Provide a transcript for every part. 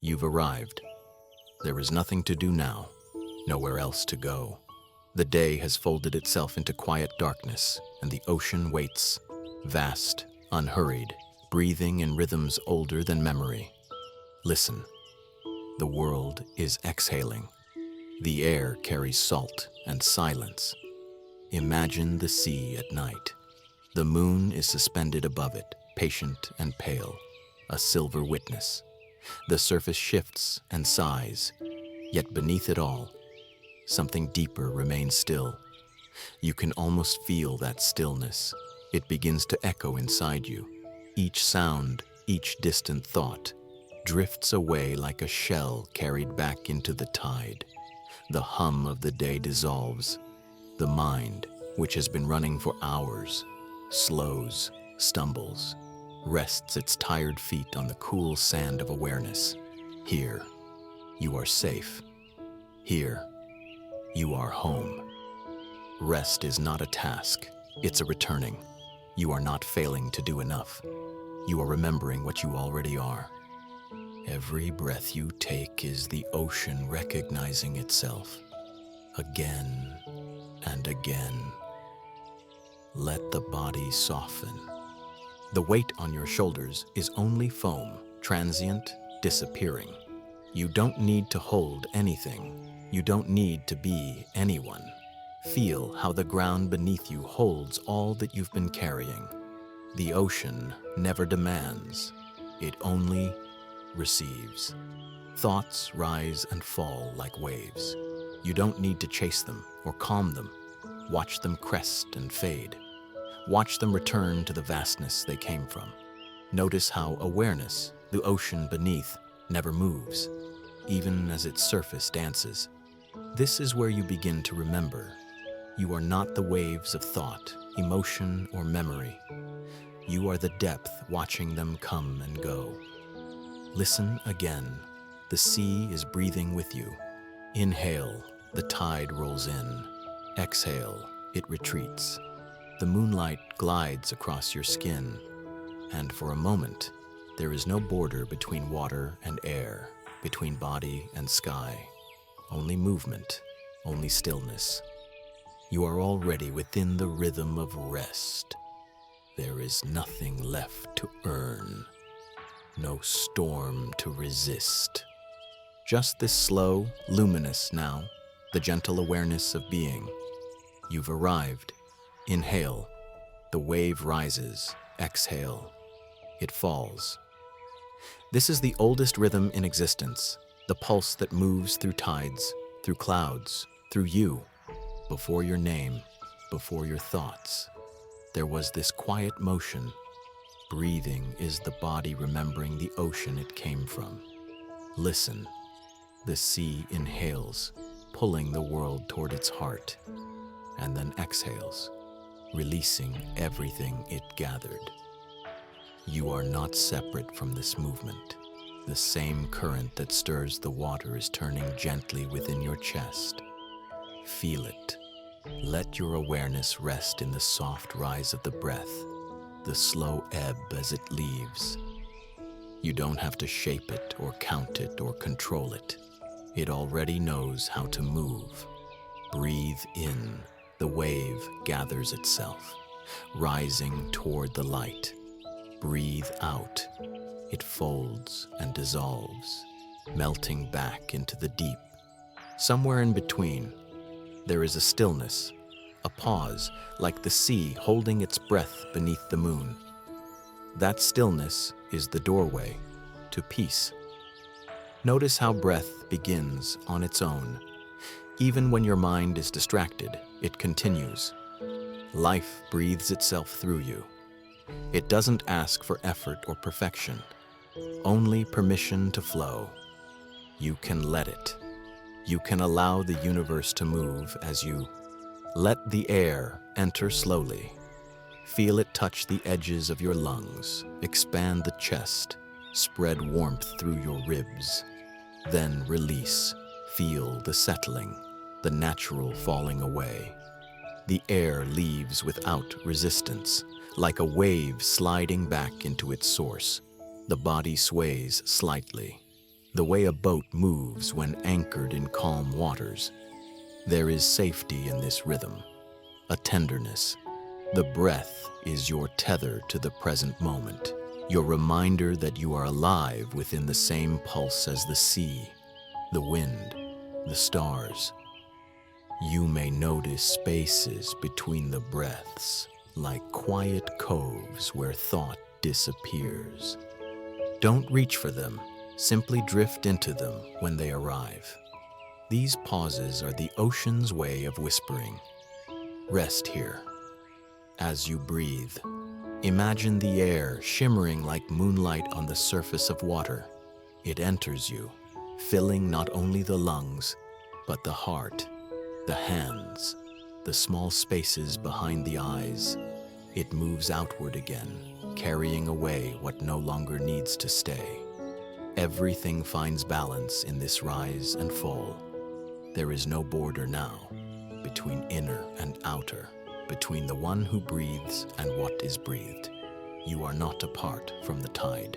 You've arrived. There is nothing to do now, nowhere else to go. The day has folded itself into quiet darkness, and the ocean waits, vast, unhurried, breathing in rhythms older than memory. Listen. The world is exhaling. The air carries salt and silence. Imagine the sea at night. The moon is suspended above it, patient and pale, a silver witness. The surface shifts and sighs, yet beneath it all, something deeper remains still. You can almost feel that stillness. It begins to echo inside you. Each sound, each distant thought, drifts away like a shell carried back into the tide. The hum of the day dissolves. The mind, which has been running for hours, slows, stumbles, rests its tired feet on the cool sand of awareness. Here, you are safe. Here, you are home. Rest is not a task, it's a returning. You are not failing to do enough. You are remembering what you already are. Every breath you take is the ocean recognizing itself, again and again. Let the body soften. The weight on your shoulders is only foam, transient, disappearing. You don't need to hold anything. You don't need to be anyone. Feel how the ground beneath you holds all that you've been carrying. The ocean never demands. It only receives. Thoughts rise and fall like waves. You don't need to chase them or calm them. Watch them crest and fade. Watch them return to the vastness they came from. Notice how awareness, the ocean beneath, never moves, even as its surface dances. This is where you begin to remember. You are not the waves of thought, emotion, or memory. You are the depth watching them come and go. Listen again. The sea is breathing with you. Inhale, the tide rolls in. Exhale, it retreats. The moonlight glides across your skin, and for a moment, there is no border between water and air, between body and sky. Only movement, only stillness. You are already within the rhythm of rest. There is nothing left to earn, no storm to resist. Just this slow, luminous now, the gentle awareness of being. You've arrived. Inhale. The wave rises. Exhale. It falls. This is the oldest rhythm in existence, the pulse that moves through tides, through clouds, through you. Before your name, before your thoughts, there was this quiet motion. Breathing is the body remembering the ocean it came from. Listen. The sea inhales, pulling the world toward its heart, and then exhales, releasing everything it gathered. You are not separate from this movement. The same current that stirs the water is turning gently within your chest. Feel it. Let your awareness rest in the soft rise of the breath, the slow ebb as it leaves. You don't have to shape it or count it or control it. It already knows how to move. Breathe in. The wave gathers itself, rising toward the light. Breathe out. It folds and dissolves, melting back into the deep. Somewhere in between, there is a stillness, a pause, like the sea holding its breath beneath the moon. That stillness is the doorway to peace. Notice how breath begins on its own. Even when your mind is distracted, it continues. Life breathes itself through you. It doesn't ask for effort or perfection, only permission to flow. You can let it. You can allow the universe to move as you let the air enter slowly. Feel it touch the edges of your lungs, expand the chest, spread warmth through your ribs. Then release. Feel the settling, the natural falling away. The air leaves without resistance, like a wave sliding back into its source. The body sways slightly, the way a boat moves when anchored in calm waters. There is safety in this rhythm, a tenderness. The breath is your tether to the present moment, your reminder that you are alive within the same pulse as the sea, the wind, the stars. You may notice spaces between the breaths, like quiet coves where thought disappears. Don't reach for them, simply drift into them when they arrive. These pauses are the ocean's way of whispering. Rest here. As you breathe, imagine the air shimmering like moonlight on the surface of water. It enters you, filling not only the lungs, but the heart, the hands, the small spaces behind the eyes. It moves outward again, carrying away what no longer needs to stay. Everything finds balance in this rise and fall. There is no border now between inner and outer, between the one who breathes and what is breathed. You are not apart from the tide.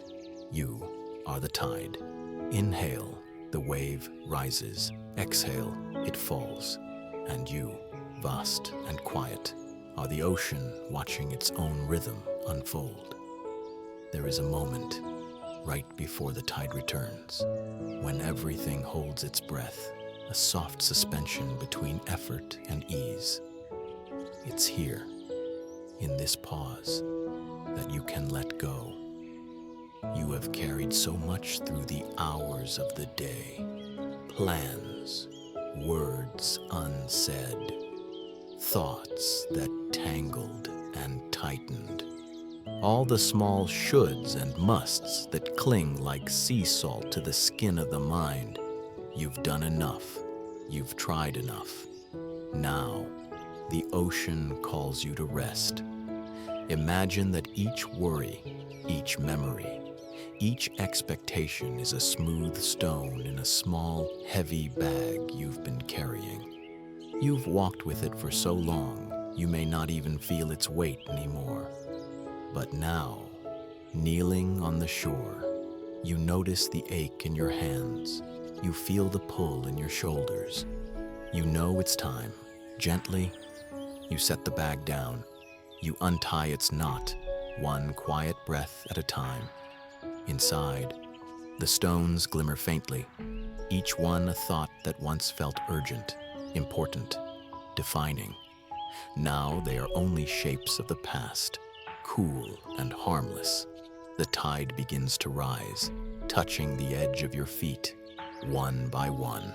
You are the tide. Inhale, the wave rises. Exhale, it falls. And you, vast and quiet, are the ocean watching its own rhythm unfold. There is a moment, right before the tide returns, when everything holds its breath, a soft suspension between effort and ease. It's here, in this pause, that you can let go. You have carried so much through the hours of the day. Plans, words unsaid, thoughts that tangled and tightened. All the small shoulds and musts that cling like sea salt to the skin of the mind. You've done enough. You've tried enough. Now, the ocean calls you to rest. Imagine that each worry, each memory, each expectation is a smooth stone in a small, heavy bag you've been carrying. You've walked with it for so long, you may not even feel its weight anymore. But now, kneeling on the shore, you notice the ache in your hands. You feel the pull in your shoulders. You know it's time. Gently, you set the bag down. You untie its knot, one quiet breath at a time. Inside, the stones glimmer faintly, each one a thought that once felt urgent, important, defining. Now they are only shapes of the past, cool and harmless. The tide begins to rise, touching the edge of your feet, one by one.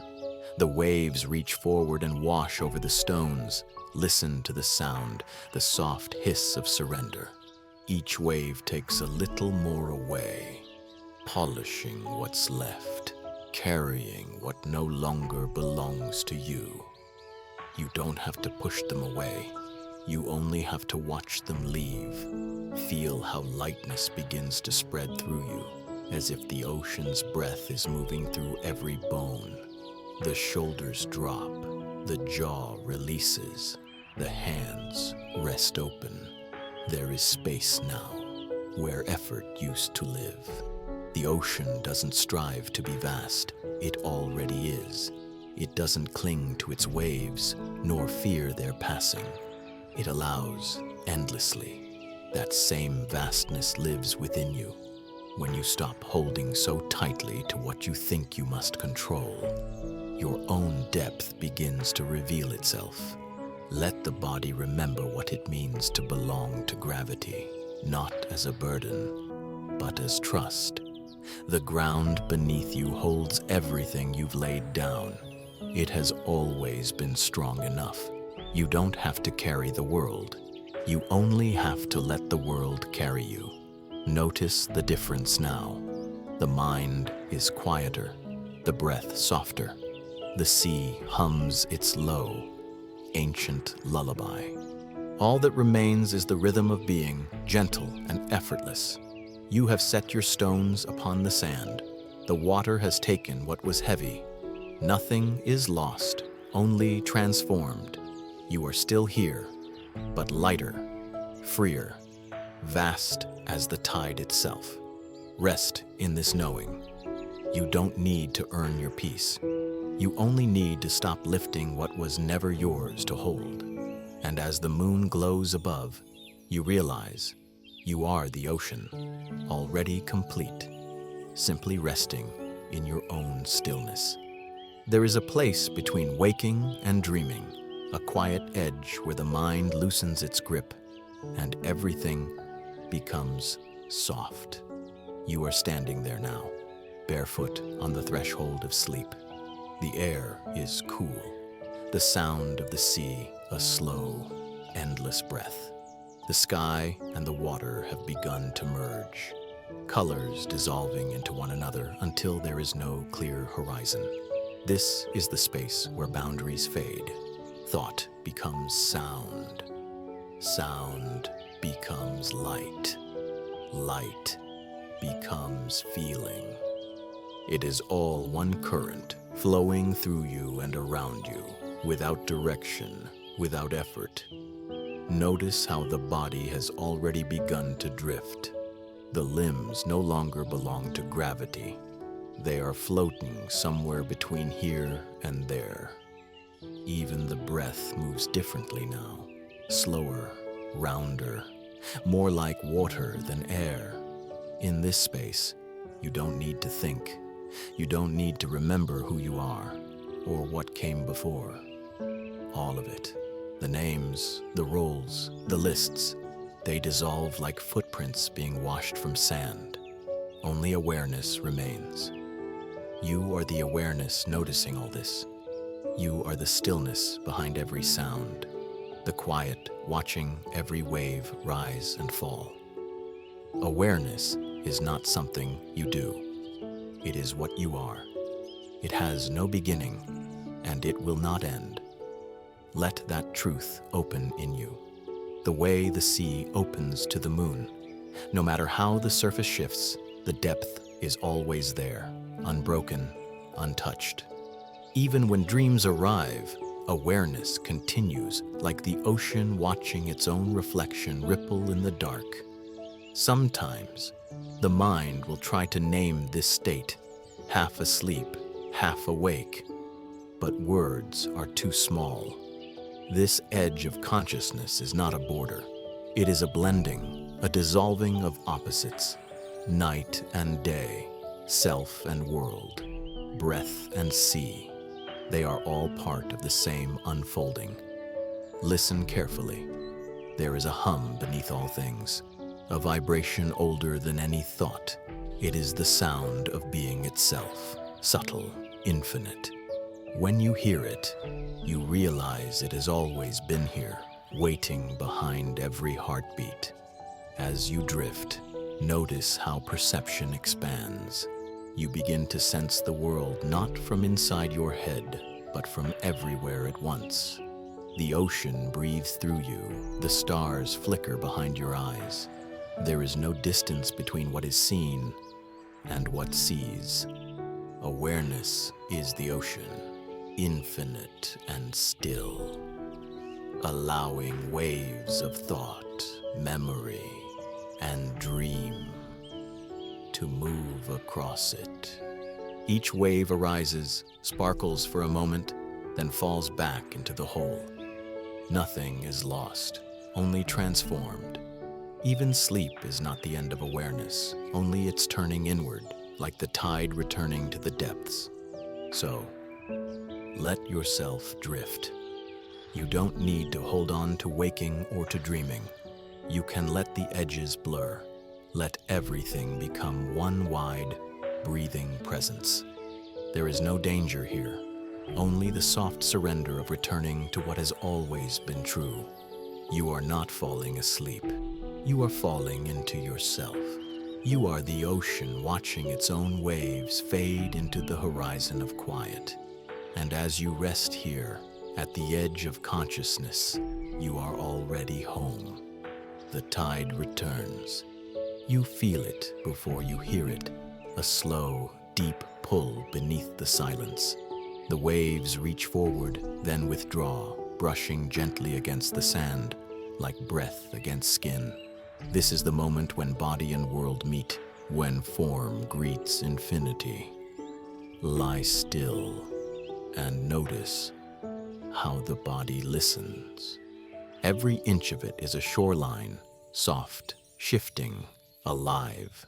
The waves reach forward and wash over the stones. Listen to the sound, the soft hiss of surrender. Each wave takes a little more away, polishing what's left, carrying what no longer belongs to you. You don't have to push them away. You only have to watch them leave. Feel how lightness begins to spread through you, as if the ocean's breath is moving through every bone. The shoulders drop, the jaw releases, the hands rest open. There is space now, where effort used to live. The ocean doesn't strive to be vast, it already is. It doesn't cling to its waves, nor fear their passing. It allows endlessly. That same vastness lives within you. When you stop holding so tightly to what you think you must control, your own depth begins to reveal itself. Let the body remember what it means to belong to gravity, not as a burden, but as trust. The ground beneath you holds everything you've laid down. It has always been strong enough. You don't have to carry the world. You only have to let the world carry you. Notice the difference now. The mind is quieter, the breath softer. The sea hums its low, ancient lullaby. All that remains is the rhythm of being, gentle and effortless. You have set your stones upon the sand. The water has taken what was heavy. Nothing is lost, only transformed. You are still here, but lighter, freer, vast as the tide itself. Rest in this knowing. You don't need to earn your peace. You only need to stop lifting what was never yours to hold. And as the moon glows above, you realize you are the ocean, already complete, simply resting in your own stillness. There is a place between waking and dreaming, a quiet edge where the mind loosens its grip and everything becomes soft. You are standing there now, barefoot on the threshold of sleep. The air is cool, the sound of the sea a slow, endless breath. The sky and the water have begun to merge, colors dissolving into one another until there is no clear horizon. This is the space where boundaries fade. Thought becomes sound. Sound becomes light. Light becomes feeling. It is all one current, flowing through you and around you, without direction, without effort. Notice how the body has already begun to drift. The limbs no longer belong to gravity. They are floating somewhere between here and there. Even the breath moves differently now, slower, rounder, more like water than air. In this space, you don't need to think. You don't need to remember who you are or what came before. All of it, the names, the roles, the lists, they dissolve like footprints being washed from sand. Only awareness remains. You are the awareness noticing all this. You are the stillness behind every sound, the quiet watching every wave rise and fall. Awareness is not something you do. It is what you are. It has no beginning, and it will not end. Let that truth open in you, the way the sea opens to the moon. No matter how the surface shifts, the depth is always there, unbroken, untouched. Even when dreams arrive, awareness continues like the ocean watching its own reflection ripple in the dark. Sometimes, the mind will try to name this state, half asleep, half awake, but words are too small. This edge of consciousness is not a border. It is a blending, a dissolving of opposites, night and day, self and world, breath and sea. They are all part of the same unfolding. Listen carefully. There is a hum beneath all things, a vibration older than any thought. It is the sound of being itself, subtle, infinite. When you hear it, you realize it has always been here, waiting behind every heartbeat. As you drift, notice how perception expands. You begin to sense the world not from inside your head, but from everywhere at once. The ocean breathes through you, the stars flicker behind your eyes. There is no distance between what is seen and what sees. Awareness is the ocean, infinite and still, allowing waves of thought, memory, and dream to move across it. Each wave arises, sparkles for a moment, then falls back into the whole. Nothing is lost, only transformed. Even sleep is not the end of awareness, only its turning inward, like the tide returning to the depths. So, let yourself drift. You don't need to hold on to waking or to dreaming. You can let the edges blur. Let everything become one wide, breathing presence. There is no danger here, only the soft surrender of returning to what has always been true. You are not falling asleep. You are falling into yourself. You are the ocean watching its own waves fade into the horizon of quiet. And as you rest here, at the edge of consciousness, you are already home. The tide returns. You feel it before you hear it, a slow, deep pull beneath the silence. The waves reach forward, then withdraw, brushing gently against the sand, like breath against skin. This is the moment when body and world meet, when form greets infinity. Lie still and notice how the body listens. Every inch of it is a shoreline, soft, shifting, alive.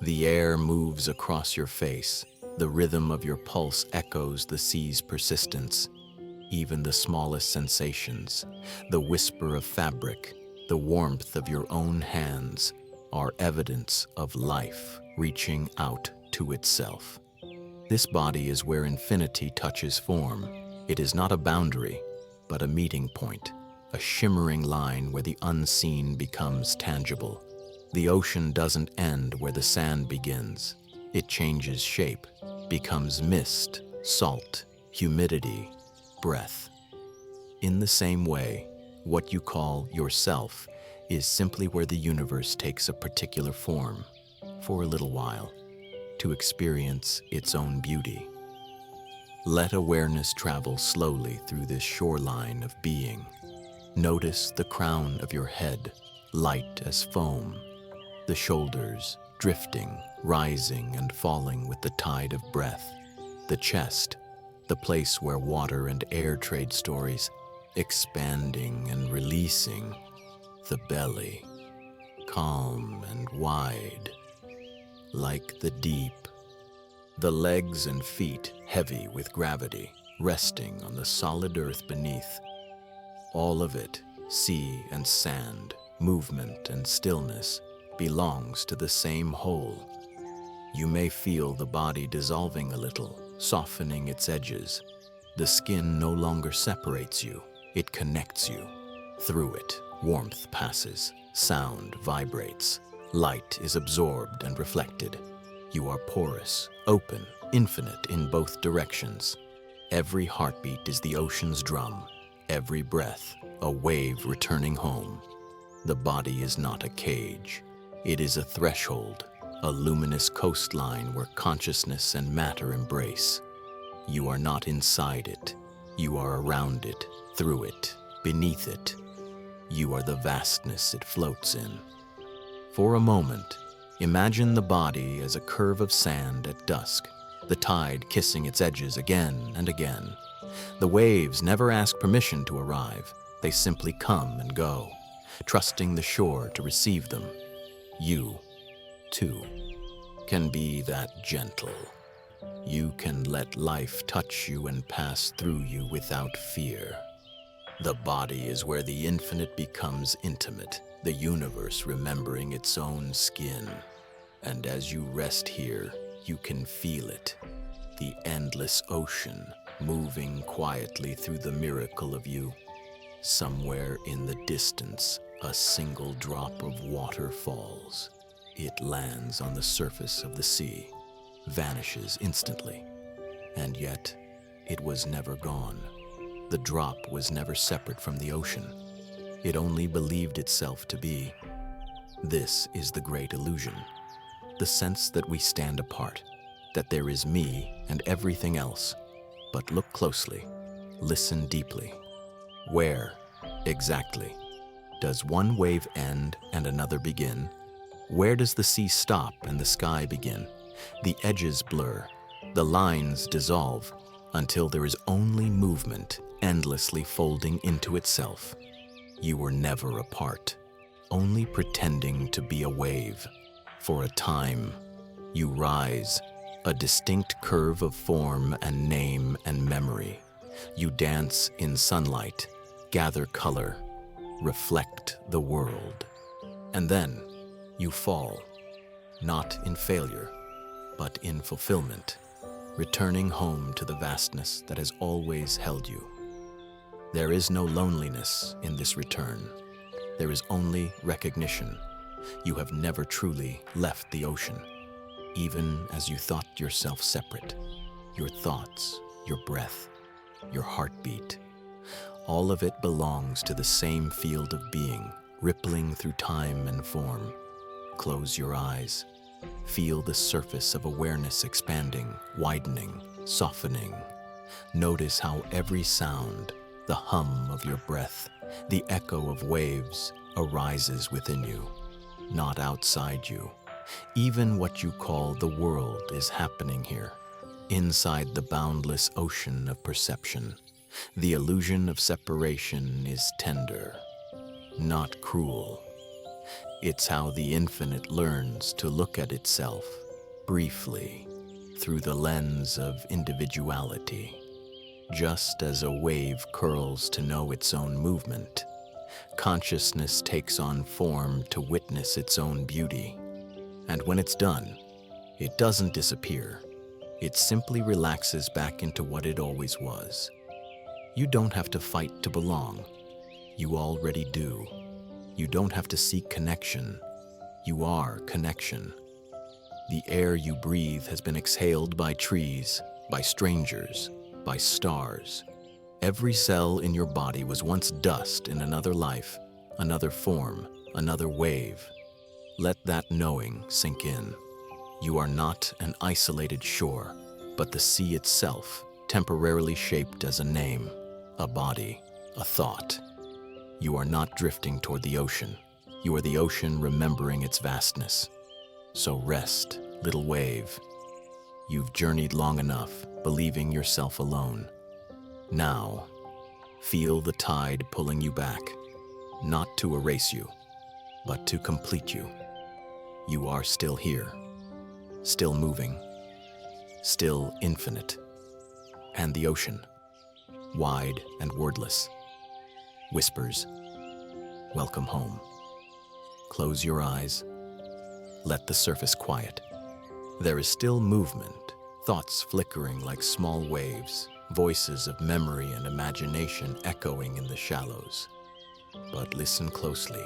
The air moves across your face. The rhythm of your pulse echoes the sea's persistence. Even the smallest sensations, the whisper of fabric, the warmth of your own hands, are evidence of life reaching out to itself. This body is where infinity touches form. It is not a boundary, but a meeting point, a shimmering line where the unseen becomes tangible. The ocean doesn't end where the sand begins. It changes shape, becomes mist, salt, humidity, breath. In the same way, what you call yourself is simply where the universe takes a particular form, for a little while, to experience its own beauty. Let awareness travel slowly through this shoreline of being. Notice the crown of your head, light as foam, the shoulders drifting, rising and falling with the tide of breath, the chest, the place where water and air trade stories, expanding and releasing, the belly, calm and wide, like the deep, the legs and feet heavy with gravity, resting on the solid earth beneath. All of it, sea and sand, movement and stillness, belongs to the same whole. You may feel the body dissolving a little, softening its edges. The skin no longer separates you, it connects you. Through it, warmth passes, sound vibrates, light is absorbed and reflected. You are porous, open, infinite in both directions. Every heartbeat is the ocean's drum, every breath, a wave returning home. The body is not a cage. It is a threshold, a luminous coastline where consciousness and matter embrace. You are not inside it. You are around it, through it, beneath it. You are the vastness it floats in. For a moment, imagine the body as a curve of sand at dusk, the tide kissing its edges again and again. The waves never ask permission to arrive. They simply come and go, trusting the shore to receive them. You, too, can be that gentle. You can let life touch you and pass through you without fear. The body is where the infinite becomes intimate, the universe remembering its own skin. And as you rest here, you can feel it, the endless ocean moving quietly through the miracle of you. Somewhere in the distance, a single drop of water falls. It lands on the surface of the sea, vanishes instantly, and yet it was never gone. The drop was never separate from the ocean. It only believed itself to be. This is the great illusion, the sense that we stand apart, that there is me and everything else. But look closely, listen deeply. Where, exactly, does one wave end and another begin? Where does the sea stop and the sky begin? The edges blur, the lines dissolve, until there is only movement endlessly folding into itself. You were never apart, only pretending to be a wave. For a time, you rise, a distinct curve of form and name and memory. You dance in sunlight, gather color, reflect the world. And then you fall, not in failure, but in fulfillment, returning home to the vastness that has always held you. There is no loneliness in this return. There is only recognition. You have never truly left the ocean, even as you thought yourself separate. Your thoughts, your breath, your heartbeat, all of it belongs to the same field of being, rippling through time and form. Close your eyes. Feel the surface of awareness expanding, widening, softening. Notice how every sound, the hum of your breath, the echo of waves, arises within you, not outside you. Even what you call the world is happening here. Inside the boundless ocean of perception, the illusion of separation is tender, not cruel. It's how the infinite learns to look at itself, briefly, through the lens of individuality. Just as a wave curls to know its own movement, consciousness takes on form to witness its own beauty. And when it's done, it doesn't disappear. It simply relaxes back into what it always was. You don't have to fight to belong. You already do. You don't have to seek connection. You are connection. The air you breathe has been exhaled by trees, by strangers, by stars. Every cell in your body was once dust in another life, another form, another wave. Let that knowing sink in. You are not an isolated shore, but the sea itself, temporarily shaped as a name, a body, a thought. You are not drifting toward the ocean. You are the ocean remembering its vastness. So rest, little wave. You've journeyed long enough, believing yourself alone. Now, feel the tide pulling you back, not to erase you, but to complete you. You are still here, still moving, still infinite. And the ocean, wide and wordless, whispers, "Welcome home." Close your eyes. Let the surface quiet. There is still movement, thoughts flickering like small waves, voices of memory and imagination echoing in the shallows. But listen closely.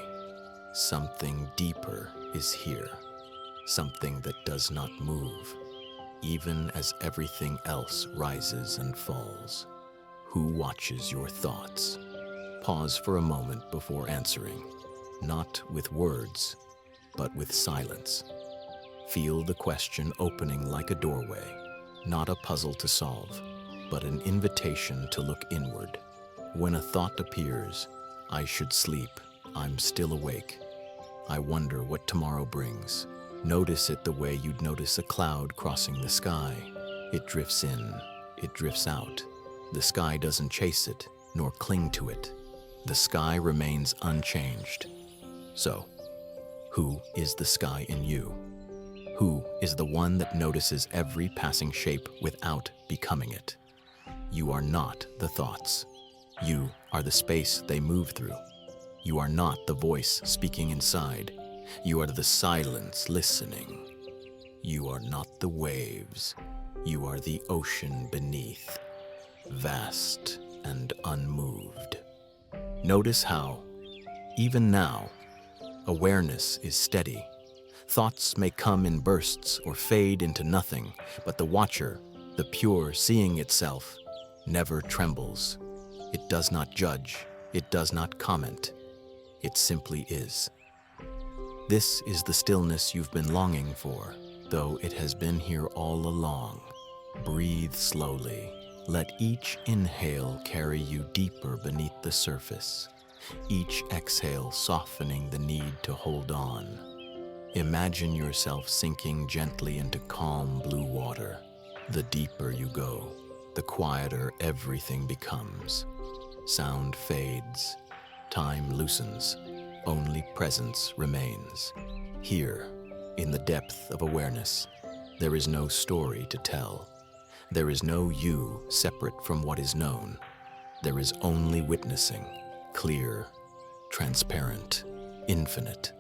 Something deeper is here. Something that does not move, even as everything else rises and falls. Who watches your thoughts? Pause for a moment before answering, not with words, but with silence. Feel the question opening like a doorway, not a puzzle to solve, but an invitation to look inward. When a thought appears, "I should sleep, I'm still awake. I wonder what tomorrow brings." Notice it the way you'd notice a cloud crossing the sky. It drifts in, it drifts out. The sky doesn't chase it, nor cling to it. The sky remains unchanged. So, who is the sky in you? Who is the one that notices every passing shape without becoming it? You are not the thoughts. You are the space they move through. You are not the voice speaking inside. You are the silence listening. You are not the waves. You are the ocean beneath, vast and unmoved. Notice how, even now, awareness is steady. Thoughts may come in bursts or fade into nothing, but the watcher, the pure seeing itself, never trembles. It does not judge. It does not comment. It simply is. This is the stillness you've been longing for, though it has been here all along. Breathe slowly. Let each inhale carry you deeper beneath the surface, each exhale softening the need to hold on. Imagine yourself sinking gently into calm blue water. The deeper you go, the quieter everything becomes. Sound fades, time loosens, only presence remains. Here, in the depth of awareness, there is no story to tell. There is no you separate from what is known. There is only witnessing, clear, transparent, infinite.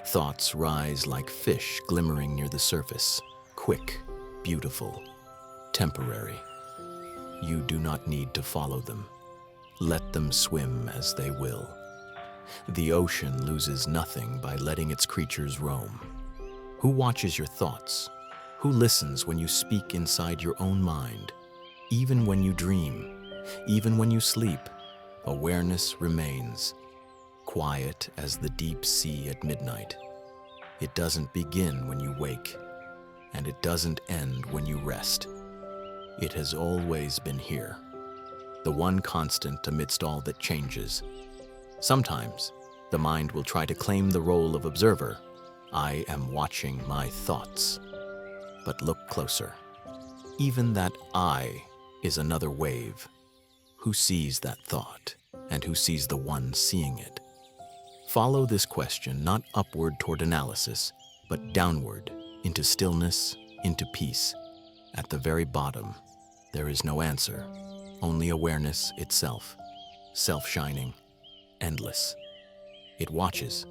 Thoughts rise like fish glimmering near the surface, quick, beautiful, temporary. You do not need to follow them. Let them swim as they will. The ocean loses nothing by letting its creatures roam. Who watches your thoughts? Who listens when you speak inside your own mind? Even when you dream, even when you sleep, awareness remains, quiet as the deep sea at midnight. It doesn't begin when you wake, and it doesn't end when you rest. It has always been here, the one constant amidst all that changes. Sometimes, the mind will try to claim the role of observer. I am watching my thoughts. But look closer. Even that I is another wave. Who sees that thought, and who sees the one seeing it? Follow this question not upward toward analysis, but downward, into stillness, into peace. At the very bottom, there is no answer, only awareness itself, self-shining, endless. It watches,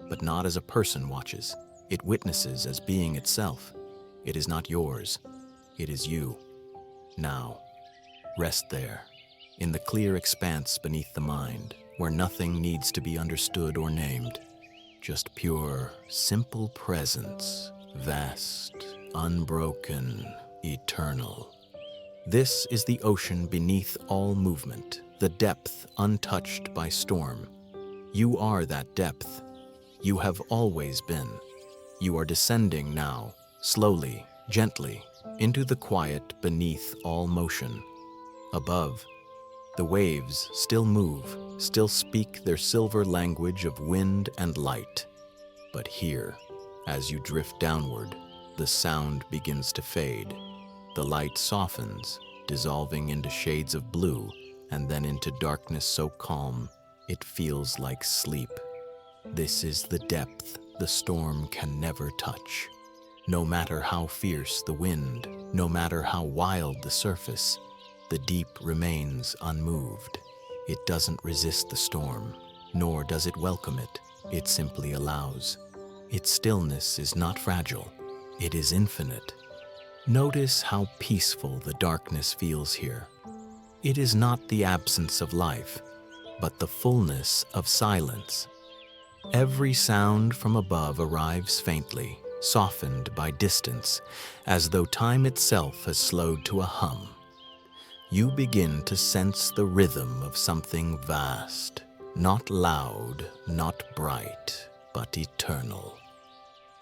but not as a person watches. It witnesses as being itself. It is not yours, it is you. Now, rest there, in the clear expanse beneath the mind, where nothing needs to be understood or named. Just pure, simple presence, vast, unbroken, eternal. This is the ocean beneath all movement, the depth untouched by storm. You are that depth. You have always been. You are descending now, slowly, gently, into the quiet beneath all motion. Above, the waves still move, still speak their silver language of wind and light. But here, as you drift downward, the sound begins to fade. The light softens, dissolving into shades of blue, and then into darkness so calm, it feels like sleep. This is the depth the storm can never touch. No matter how fierce the wind, no matter how wild the surface, the deep remains unmoved. It doesn't resist the storm, nor does it welcome it. It simply allows. Its stillness is not fragile. It is infinite. Notice how peaceful the darkness feels here. It is not the absence of life, but the fullness of silence. Every sound from above arrives faintly, softened by distance, as though time itself has slowed to a hum. You begin to sense the rhythm of something vast, not loud, not bright, but eternal.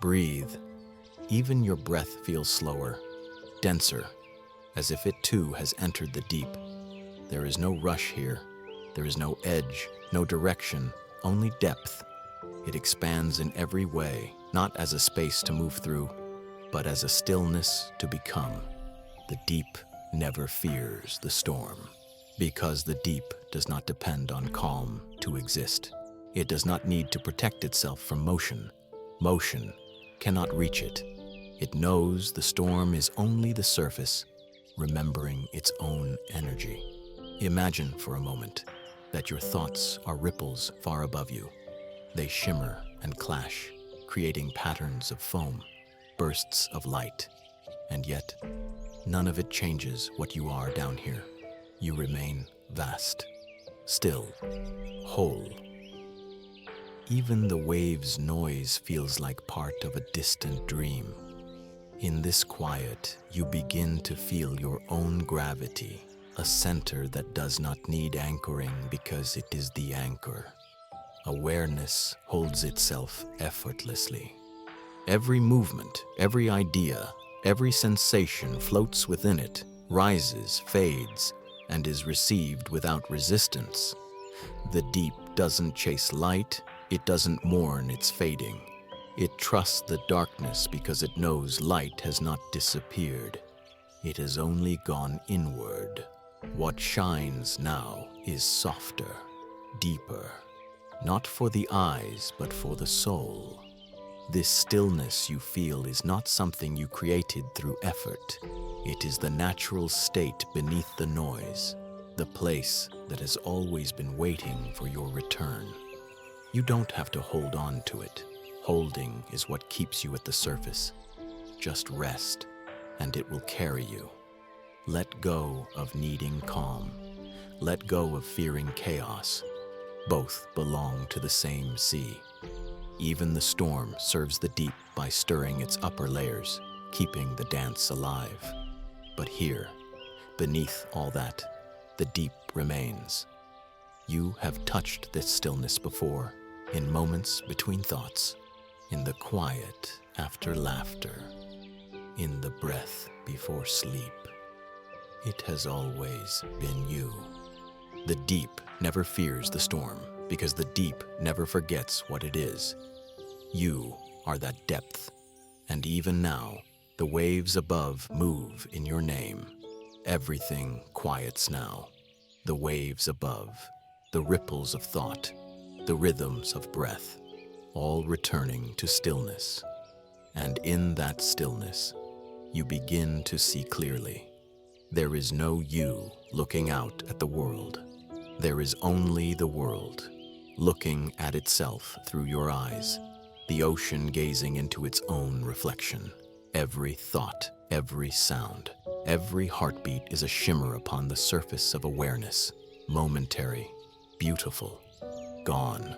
Breathe. Even your breath feels slower, denser, as if it too has entered the deep. There is no rush here. There is no edge, no direction, only depth. It expands in every way, not as a space to move through, but as a stillness to become. The deep never fears the storm, because the deep does not depend on calm to exist. It does not need to protect itself from motion. Motion cannot reach it. It knows the storm is only the surface, remembering its own energy. Imagine for a moment that your thoughts are ripples far above you. They shimmer and clash, creating patterns of foam, bursts of light, and yet none of it changes what you are down here. You remain vast, still, whole. Even the waves' noise feels like part of a distant dream. In this quiet, you begin to feel your own gravity, a center that does not need anchoring because it is the anchor. Awareness holds itself effortlessly. Every movement, every idea, every sensation floats within it, rises, fades, and is received without resistance. The deep doesn't chase light, it doesn't mourn its fading. It trusts the darkness because it knows light has not disappeared. It has only gone inward. What shines now is softer, deeper, not for the eyes, but for the soul. This stillness you feel is not something you created through effort. It is the natural state beneath the noise, the place that has always been waiting for your return. You don't have to hold on to it. Holding is what keeps you at the surface. Just rest, and it will carry you. Let go of needing calm. Let go of fearing chaos. Both belong to the same sea. Even the storm serves the deep by stirring its upper layers, keeping the dance alive. But here, beneath all that, the deep remains. You have touched this stillness before, in moments between thoughts, in the quiet after laughter, in the breath before sleep. It has always been you. The deep never fears the storm, because the deep never forgets what it is. You are that depth, and even now, The waves above move in your name. Everything quiets now. The waves above, the ripples of thought, the rhythms of breath, all returning to stillness. And in that stillness, you begin to see clearly. There is no you looking out at the world. There is only the world, looking at itself through your eyes, the ocean gazing into its own reflection. Every thought, every sound, every heartbeat is a shimmer upon the surface of awareness, momentary, beautiful, gone.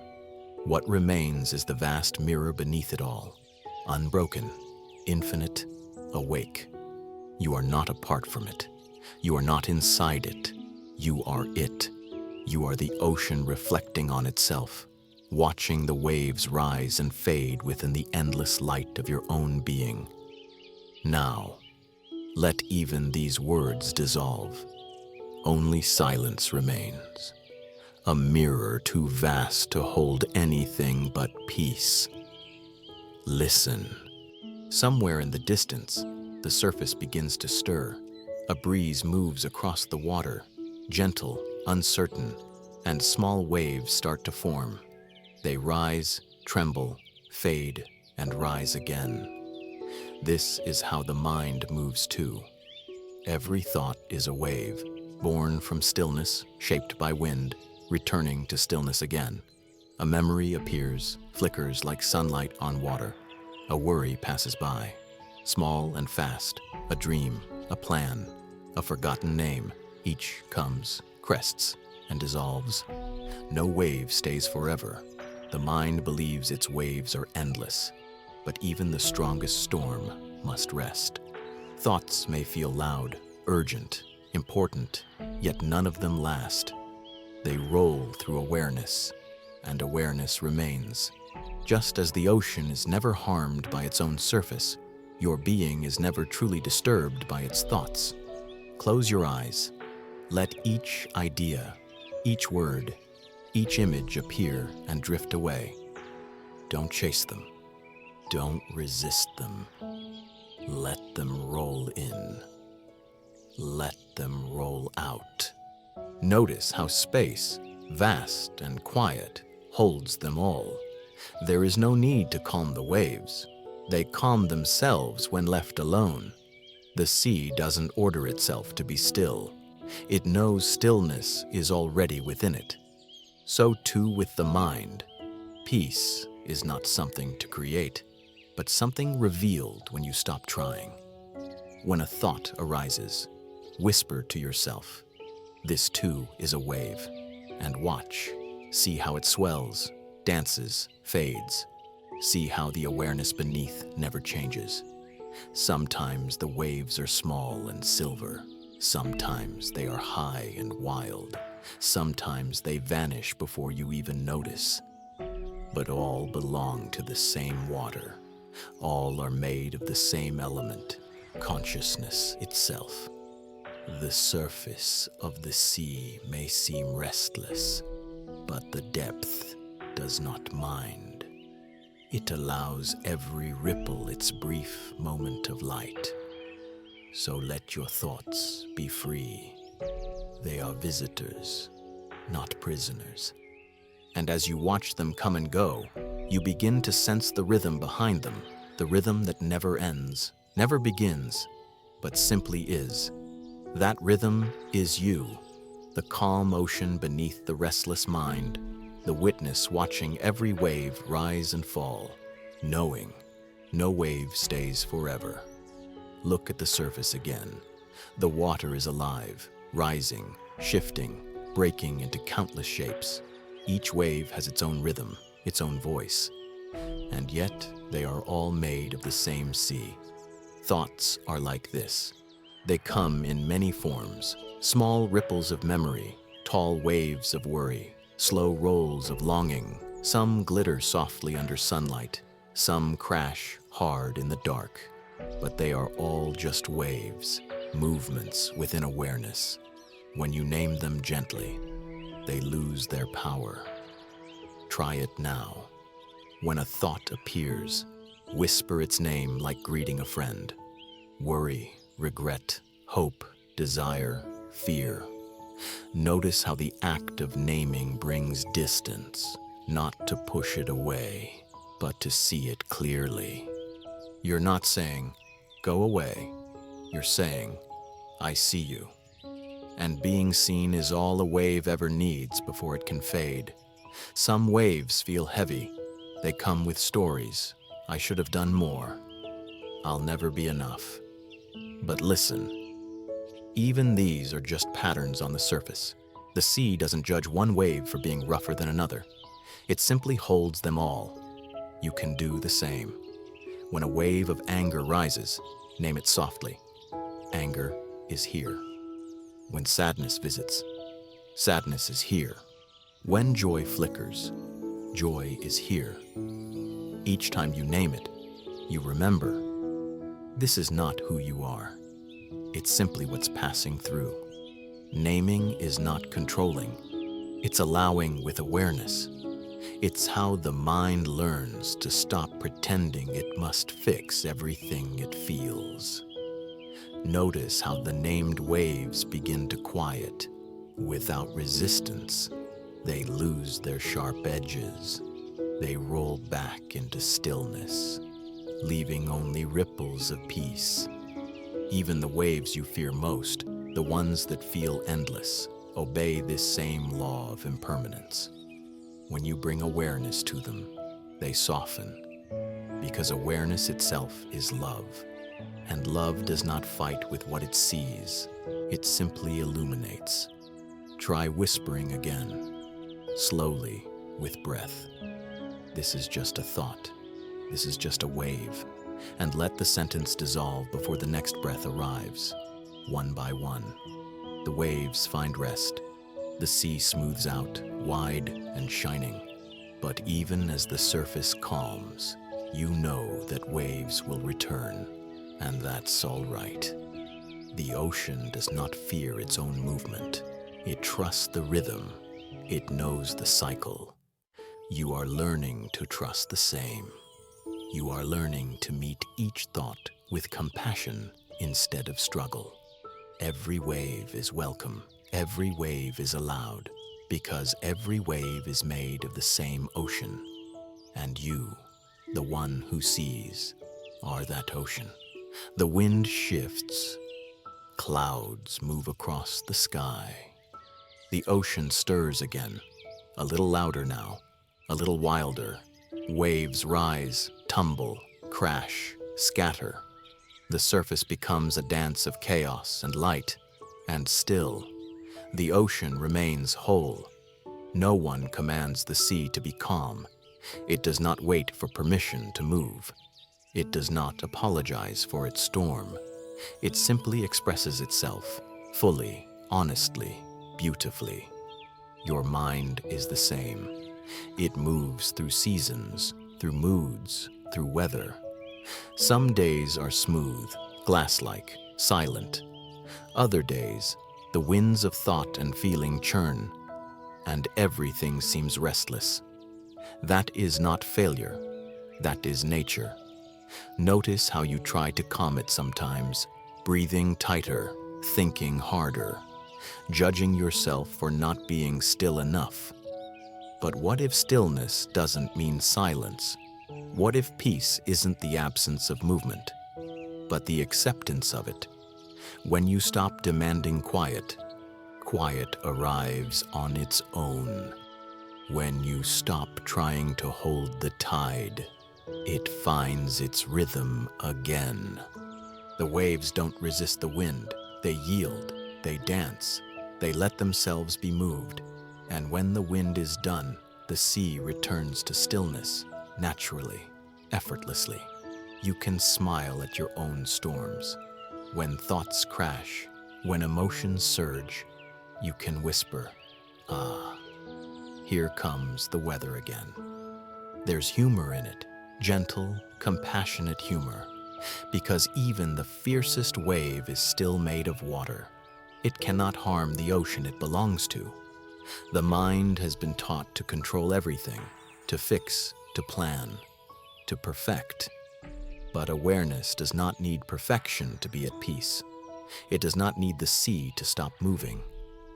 What remains is the vast mirror beneath it all, unbroken, infinite, awake. You are not apart from it. You are not inside it. You are it. You are the ocean reflecting on itself, watching the waves rise and fade within the endless light of your own being. Now, let even these words dissolve. Only silence remains, a mirror too vast to hold anything but peace. Listen. Somewhere in the distance, the surface begins to stir. A breeze moves across the water, gentle, uncertain, and small waves start to form. They rise, tremble, fade, and rise again. This is how the mind moves too. Every thought is a wave, born from stillness, shaped by wind, returning to stillness again. A memory appears, flickers like sunlight on water. A worry passes by, small and fast, a dream, a plan, a forgotten name. Each comes, crests, and dissolves. No wave stays forever. The mind believes its waves are endless, but even the strongest storm must rest. Thoughts may feel loud, urgent, important, yet none of them last. They roll through awareness, and awareness remains. Just as the ocean is never harmed by its own surface, your being is never truly disturbed by its thoughts. Close your eyes. Let each idea, each word, each image appear and drift away. Don't chase them. Don't resist them. Let them roll in. Let them roll out. Notice how space, vast and quiet, holds them all. There is no need to calm the waves. They calm themselves when left alone. The sea doesn't order itself to be still. It knows stillness is already within it. So too with the mind. Peace is not something to create, but something revealed when you stop trying. When a thought arises, whisper to yourself, "This too is a wave," and watch. See how it swells, dances, fades. See how the awareness beneath never changes. Sometimes the waves are small and silver. Sometimes they are high and wild. Sometimes they vanish before you even notice. But all belong to the same water. All are made of the same element, consciousness itself. The surface of the sea may seem restless, but the depth does not mind. It allows every ripple its brief moment of light. So let your thoughts be free. They are visitors, not prisoners. And as you watch them come and go, you begin to sense the rhythm behind them, the rhythm that never ends, never begins, but simply is. That rhythm is you, the calm ocean beneath the restless mind, the witness watching every wave rise and fall, knowing no wave stays forever. Look at the surface again. The water is alive, rising, shifting, breaking into countless shapes. Each wave has its own rhythm, its own voice. And yet, they are all made of the same sea. Thoughts are like this. They come in many forms, small ripples of memory, tall waves of worry, slow rolls of longing. Some glitter softly under sunlight, some crash hard in the dark. But they are all just waves, movements within awareness. When you name them gently, they lose their power. Try it now. When a thought appears, whisper its name like greeting a friend. Worry, regret, hope, desire, fear. Notice how the act of naming brings distance, not to push it away, but to see it clearly. You're not saying, "Go away." You're saying, "I see you." And being seen is all a wave ever needs before it can fade. Some waves feel heavy. They come with stories. "I should have done more. I'll never be enough." But listen, even these are just patterns on the surface. The sea doesn't judge one wave for being rougher than another. It simply holds them all. You can do the same. When a wave of anger rises, name it softly. Anger is here. When sadness visits, sadness is here. When joy flickers, joy is here. Each time you name it, you remember, this is not who you are. It's simply what's passing through. Naming is not controlling. It's allowing with awareness. It's how the mind learns to stop pretending it must fix everything it feels. Notice how the named waves begin to quiet. Without resistance, they lose their sharp edges. They roll back into stillness, leaving only ripples of peace. Even the waves you fear most, the ones that feel endless, obey this same law of impermanence. When you bring awareness to them, they soften, because awareness itself is love. And love does not fight with what it sees, it simply illuminates. Try whispering again, slowly, with breath. This is just a thought. This is just a wave. And let the sentence dissolve before the next breath arrives. One by one, the waves find rest. The sea smooths out, wide and shining. But even as the surface calms, you know that waves will return. And that's all right. The ocean does not fear its own movement. It trusts the rhythm. It knows the cycle. You are learning to trust the same. You are learning to meet each thought with compassion instead of struggle. Every wave is welcome. Every wave is allowed, because every wave is made of the same ocean. And you, the one who sees, are that ocean. The wind shifts. Clouds move across the sky. The ocean stirs again, a little louder now, a little wilder. Waves rise, tumble, crash, scatter. The surface becomes a dance of chaos and light, and still, the ocean remains whole. No one commands the sea to be calm. It does not wait for permission to move. It does not apologize for its storm. It simply expresses itself, fully, honestly, beautifully. Your mind is the same. It moves through seasons, through moods, through weather. Some days are smooth, glass-like, silent. Other days, the winds of thought and feeling churn, and everything seems restless. That is not failure. That is nature. Notice how you try to calm it sometimes, breathing tighter, thinking harder, judging yourself for not being still enough. But what if stillness doesn't mean silence? What if peace isn't the absence of movement, but the acceptance of it? When you stop demanding quiet, quiet arrives on its own. When you stop trying to hold the tide, it finds its rhythm again. The waves don't resist the wind. They yield, they dance, they let themselves be moved. And when the wind is done, the sea returns to stillness, naturally, effortlessly. You can smile at your own storms. When thoughts crash, when emotions surge, you can whisper, "Ah, here comes the weather again." There's humor in it, gentle, compassionate humor, because even the fiercest wave is still made of water. It cannot harm the ocean it belongs to. The mind has been taught to control everything, to fix, to plan, to perfect. But awareness does not need perfection to be at peace. It does not need the sea to stop moving.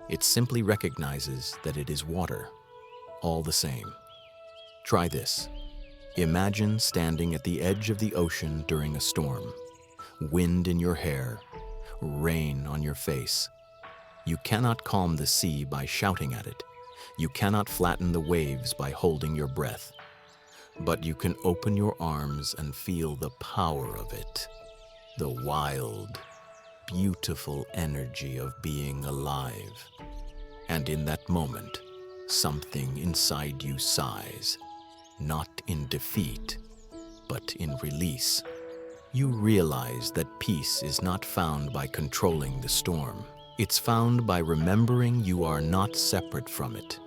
It simply recognizes that it is water, all the same. Try this. Imagine standing at the edge of the ocean during a storm. Wind in your hair, rain on your face. You cannot calm the sea by shouting at it. You cannot flatten the waves by holding your breath. But you can open your arms and feel the power of it. The wild, beautiful energy of being alive. And in that moment, something inside you sighs, not in defeat, but in release. You realize that peace is not found by controlling the storm. It's found by remembering you are not separate from it.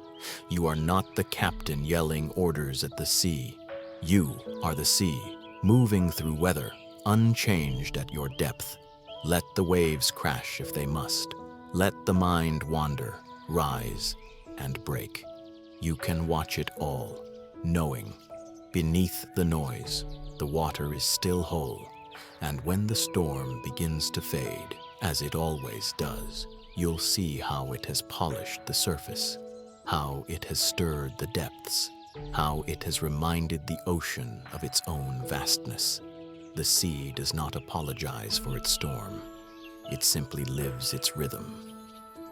You are not the captain yelling orders at the sea. You are the sea, moving through weather, unchanged at your depth. Let the waves crash if they must. Let the mind wander, rise, and break. You can watch it all, knowing, beneath the noise, the water is still whole. And when the storm begins to fade, as it always does, you'll see how it has polished the surface, how it has stirred the depths, how it has reminded the ocean of its own vastness. The sea does not apologize for its storm. It simply lives its rhythm.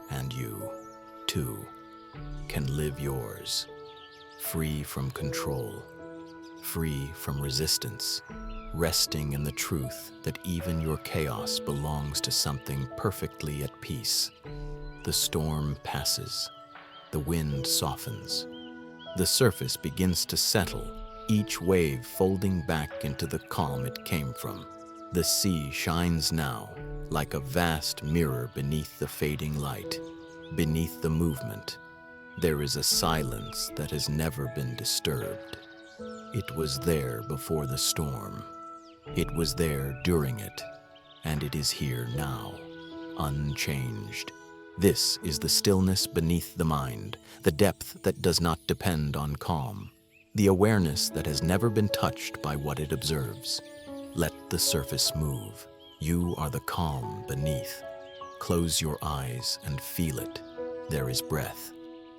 And you, too, can live yours, free from control, free from resistance, resting in the truth that even your chaos belongs to something perfectly at peace. The storm passes. The wind softens. The surface begins to settle, each wave folding back into the calm it came from. The sea shines now like a vast mirror beneath the fading light. Beneath the movement, there is a silence that has never been disturbed. It was there before the storm. It was there during it, and it is here now, unchanged. This is the stillness beneath the mind, the depth that does not depend on calm, the awareness that has never been touched by what it observes. Let the surface move. You are the calm beneath. Close your eyes and feel it. There is breath,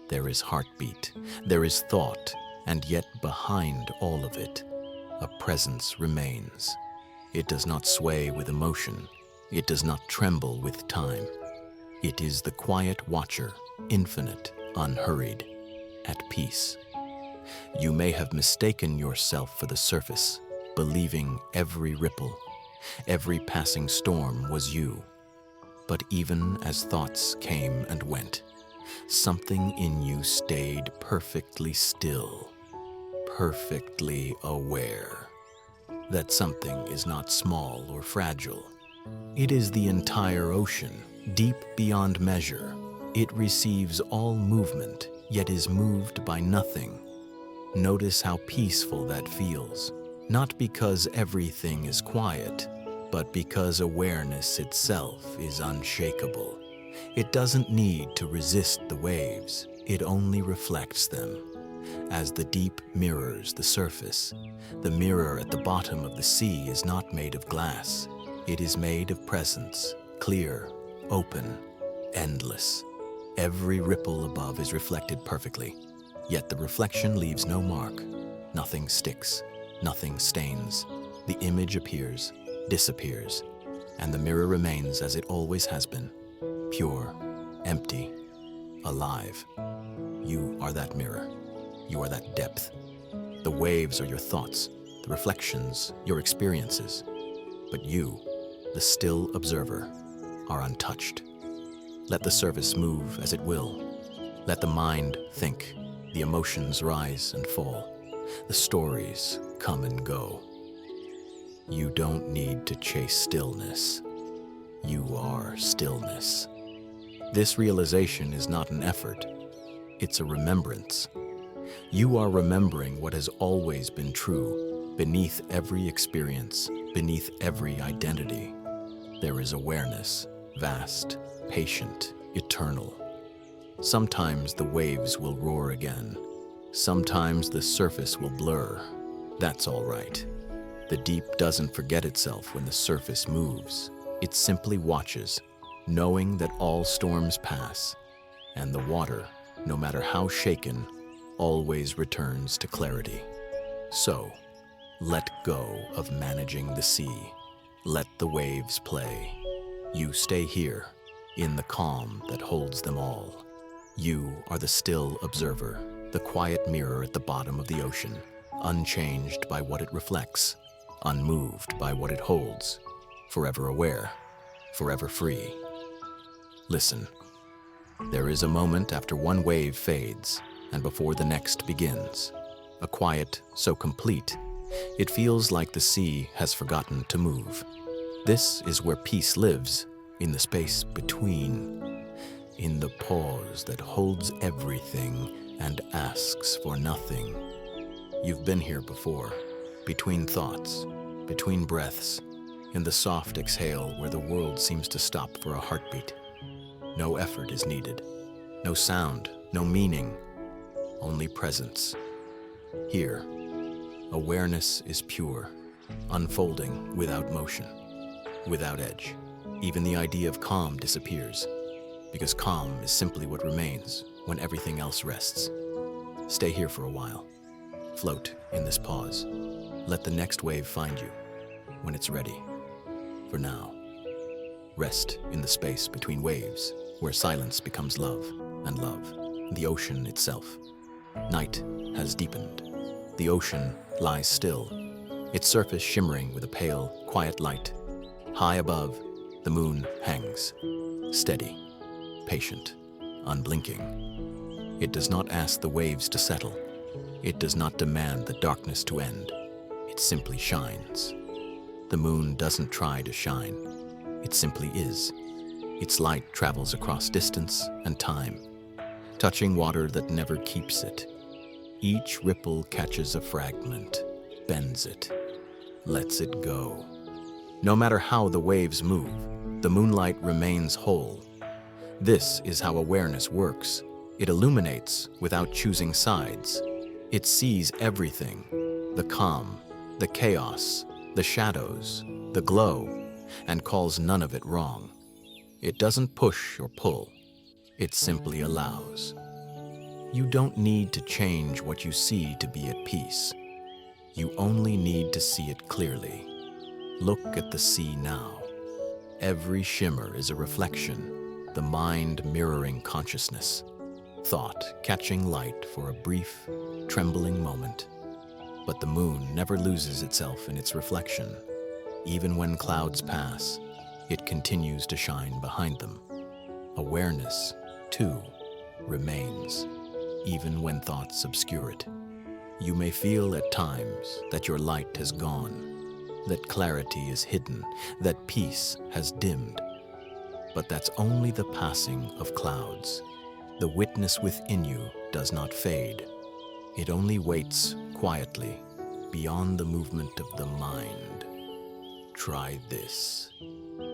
there is heartbeat, there is thought, and yet behind all of it, a presence remains. It does not sway with emotion. It does not tremble with time. It is the quiet watcher, infinite, unhurried, at peace. You may have mistaken yourself for the surface, believing every ripple, every passing storm was you. But even as thoughts came and went, something in you stayed perfectly still, perfectly aware. That something is not small or fragile. It is the entire ocean, deep beyond measure. It receives all movement, yet is moved by nothing. Notice how peaceful that feels, not because everything is quiet, but because awareness itself is unshakable. It doesn't need to resist the waves, it only reflects them. As the deep mirrors the surface, the mirror at the bottom of the sea is not made of glass. It is made of presence, clear, open, endless. Every ripple above is reflected perfectly, yet the reflection leaves no mark. Nothing sticks, nothing stains. The image appears, disappears, and the mirror remains as it always has been, pure, empty, alive. You are that mirror. You are that depth. The waves are your thoughts, the reflections, your experiences. But you, the still observer, are untouched. Let the surface move as it will. Let the mind think, the emotions rise and fall, the stories come and go. You don't need to chase stillness. You are stillness. This realization is not an effort. It's a remembrance. You are remembering what has always been true. Beneath every experience, beneath every identity, there is awareness, vast, patient, eternal. Sometimes the waves will roar again. Sometimes the surface will blur. That's all right. The deep doesn't forget itself when the surface moves. It simply watches, knowing that all storms pass, and the water, no matter how shaken, always returns to clarity. So, let go of managing the sea. Let the waves play. You stay here, in the calm that holds them all. You are the still observer, the quiet mirror at the bottom of the ocean, unchanged by what it reflects, unmoved by what it holds, forever aware, forever free. Listen. There is a moment after one wave fades and before the next begins. A quiet so complete, it feels like the sea has forgotten to move. This is where peace lives, in the space between, in the pause that holds everything and asks for nothing. You've been here before, between thoughts, between breaths, in the soft exhale where the world seems to stop for a heartbeat. No effort is needed, no sound, no meaning, only presence. Here, awareness is pure, unfolding without motion, without edge. Even the idea of calm disappears, because calm is simply what remains when everything else rests. Stay here for a while. Float in this pause. Let the next wave find you when it's ready. For now, rest in the space between waves, where silence becomes love, and love, the ocean itself. Night has deepened. The ocean lies still, its surface shimmering with a pale, quiet light. High above, the moon hangs, steady, patient, unblinking. It does not ask the waves to settle. It does not demand the darkness to end. It simply shines. The moon doesn't try to shine. It simply is. Its light travels across distance and time, touching water that never keeps it. Each ripple catches a fragment, bends it, lets it go. No matter how the waves move, the moonlight remains whole. This is how awareness works. It illuminates without choosing sides. It sees everything, the calm, the chaos, the shadows, the glow, and calls none of it wrong. It doesn't push or pull. It simply allows. You don't need to change what you see to be at peace. You only need to see it clearly. Look at the sea now. Every shimmer is a reflection, the mind mirroring consciousness, thought catching light for a brief, trembling moment. But the moon never loses itself in its reflection. Even when clouds pass, it continues to shine behind them. Awareness, too, remains, even when thoughts obscure it. You may feel at times that your light has gone, that clarity is hidden, that peace has dimmed. But that's only the passing of clouds. The witness within you does not fade. It only waits quietly, beyond the movement of the mind. Try this.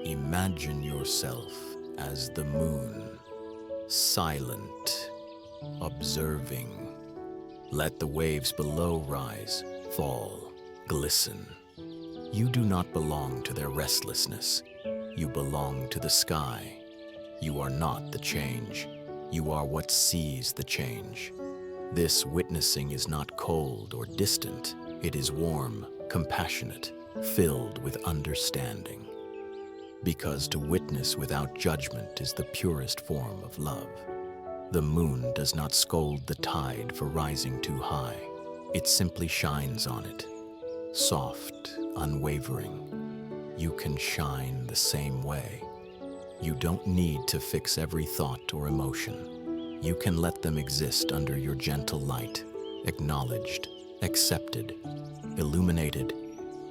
Imagine yourself as the moon, silent, observing. Let the waves below rise, fall, glisten. You do not belong to their restlessness. You belong to the sky. You are not the change. You are what sees the change. This witnessing is not cold or distant. It is warm, compassionate, filled with understanding. Because to witness without judgment is the purest form of love. The moon does not scold the tide for rising too high. It simply shines on it. Soft, unwavering. You can shine the same way. You don't need to fix every thought or emotion. You can let them exist under your gentle light, acknowledged, accepted, illuminated,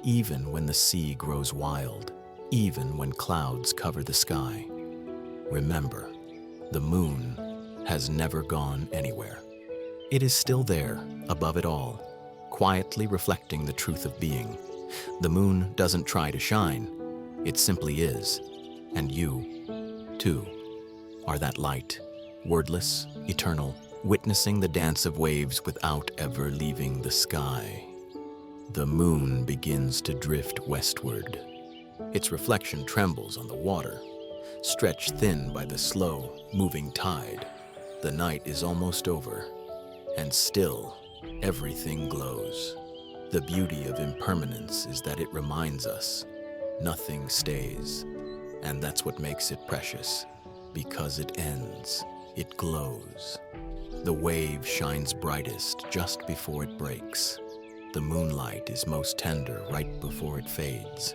even when the sea grows wild, even when clouds cover the sky. Remember, the moon has never gone anywhere. It is still there, above it all, quietly reflecting the truth of being. The moon doesn't try to shine, it simply is. And you, too, are that light, wordless, eternal, witnessing the dance of waves without ever leaving the sky. The moon begins to drift westward. Its reflection trembles on the water, stretched thin by the slow, moving tide. The night is almost over, and still, everything glows. The beauty of impermanence is that it reminds us nothing stays, and that's what makes it precious. Because it ends, it glows. The wave shines brightest just before it breaks. The moonlight is most tender right before it fades.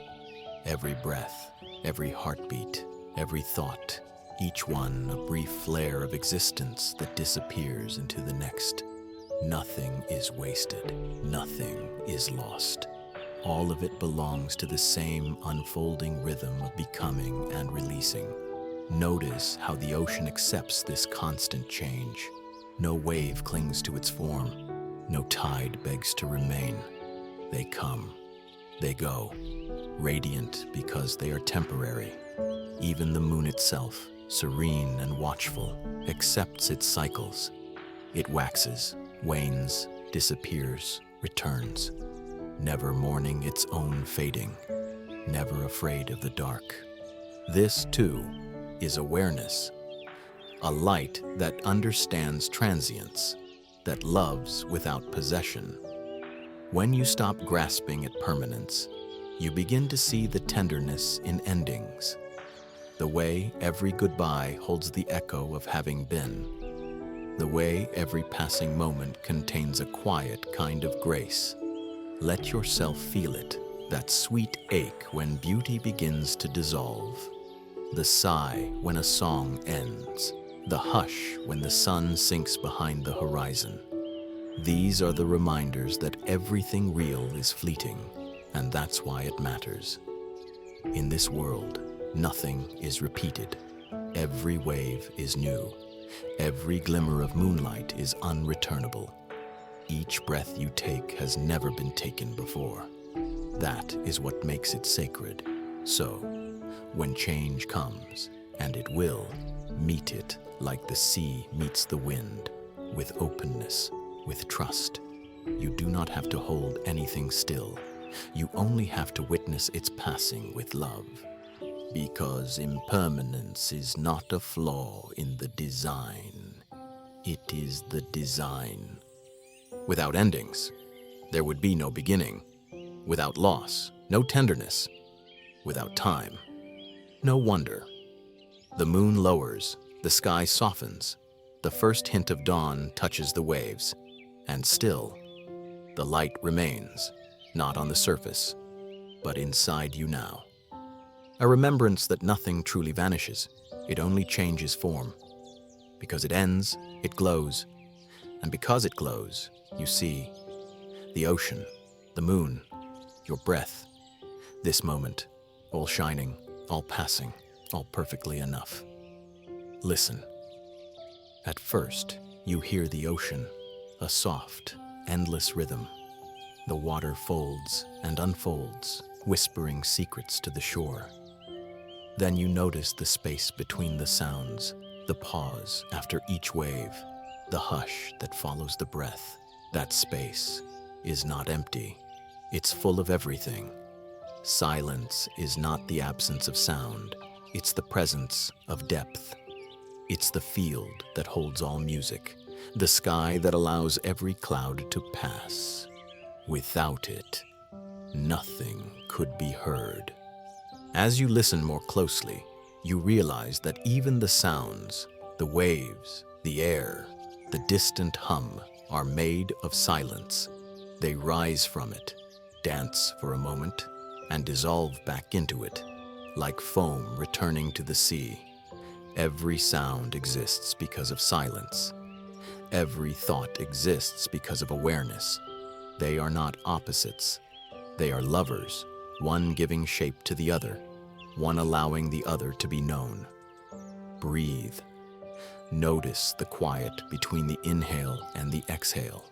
Every breath, every heartbeat, every thought, each one a brief flare of existence that disappears into the next. Nothing is wasted, nothing is lost. All of it belongs to the same unfolding rhythm of becoming and releasing. Notice how the ocean accepts this constant change. No wave clings to its form. No tide begs to remain. They come, they go, radiant because they are temporary. Even the moon itself, serene and watchful, accepts its cycles. It waxes, wanes, disappears, returns, never mourning its own fading, never afraid of the dark. This, too, is awareness, a light that understands transience, that loves without possession. When you stop grasping at permanence, you begin to see the tenderness in endings, the way every goodbye holds the echo of having been, the way every passing moment contains a quiet kind of grace. Let yourself feel it, that sweet ache when beauty begins to dissolve, the sigh when a song ends, the hush when the sun sinks behind the horizon. These are the reminders that everything real is fleeting, and that's why it matters. In this world, nothing is repeated. Every wave is new. Every glimmer of moonlight is unreturnable. Each breath you take has never been taken before. That is what makes it sacred. So, when change comes, and it will, meet it like the sea meets the wind, with openness, with trust. You do not have to hold anything still. You only have to witness its passing with love. Because impermanence is not a flaw in the design. It is the design. Without endings, there would be no beginning. Without loss, no tenderness. Without time, no wonder. The moon lowers, the sky softens, the first hint of dawn touches the waves, and still, the light remains, not on the surface, but inside you now. A remembrance that nothing truly vanishes, it only changes form. Because it ends, it glows, and because it glows, you see the ocean, the moon, your breath, this moment, all shining, all passing, all perfectly enough. Listen. At first, you hear the ocean, a soft, endless rhythm. The water folds and unfolds, whispering secrets to the shore. Then you notice the space between the sounds, the pause after each wave, the hush that follows the breath. That space is not empty. It's full of everything. Silence is not the absence of sound. It's the presence of depth. It's the field that holds all music, the sky that allows every cloud to pass. Without it, nothing could be heard. As you listen more closely, you realize that even the sounds, the waves, the air, the distant hum are made of silence. They rise from it, dance for a moment, and dissolve back into it, like foam returning to the sea. Every sound exists because of silence. Every thought exists because of awareness. They are not opposites. They are lovers, one giving shape to the other, one allowing the other to be known. Breathe. Notice the quiet between the inhale and the exhale.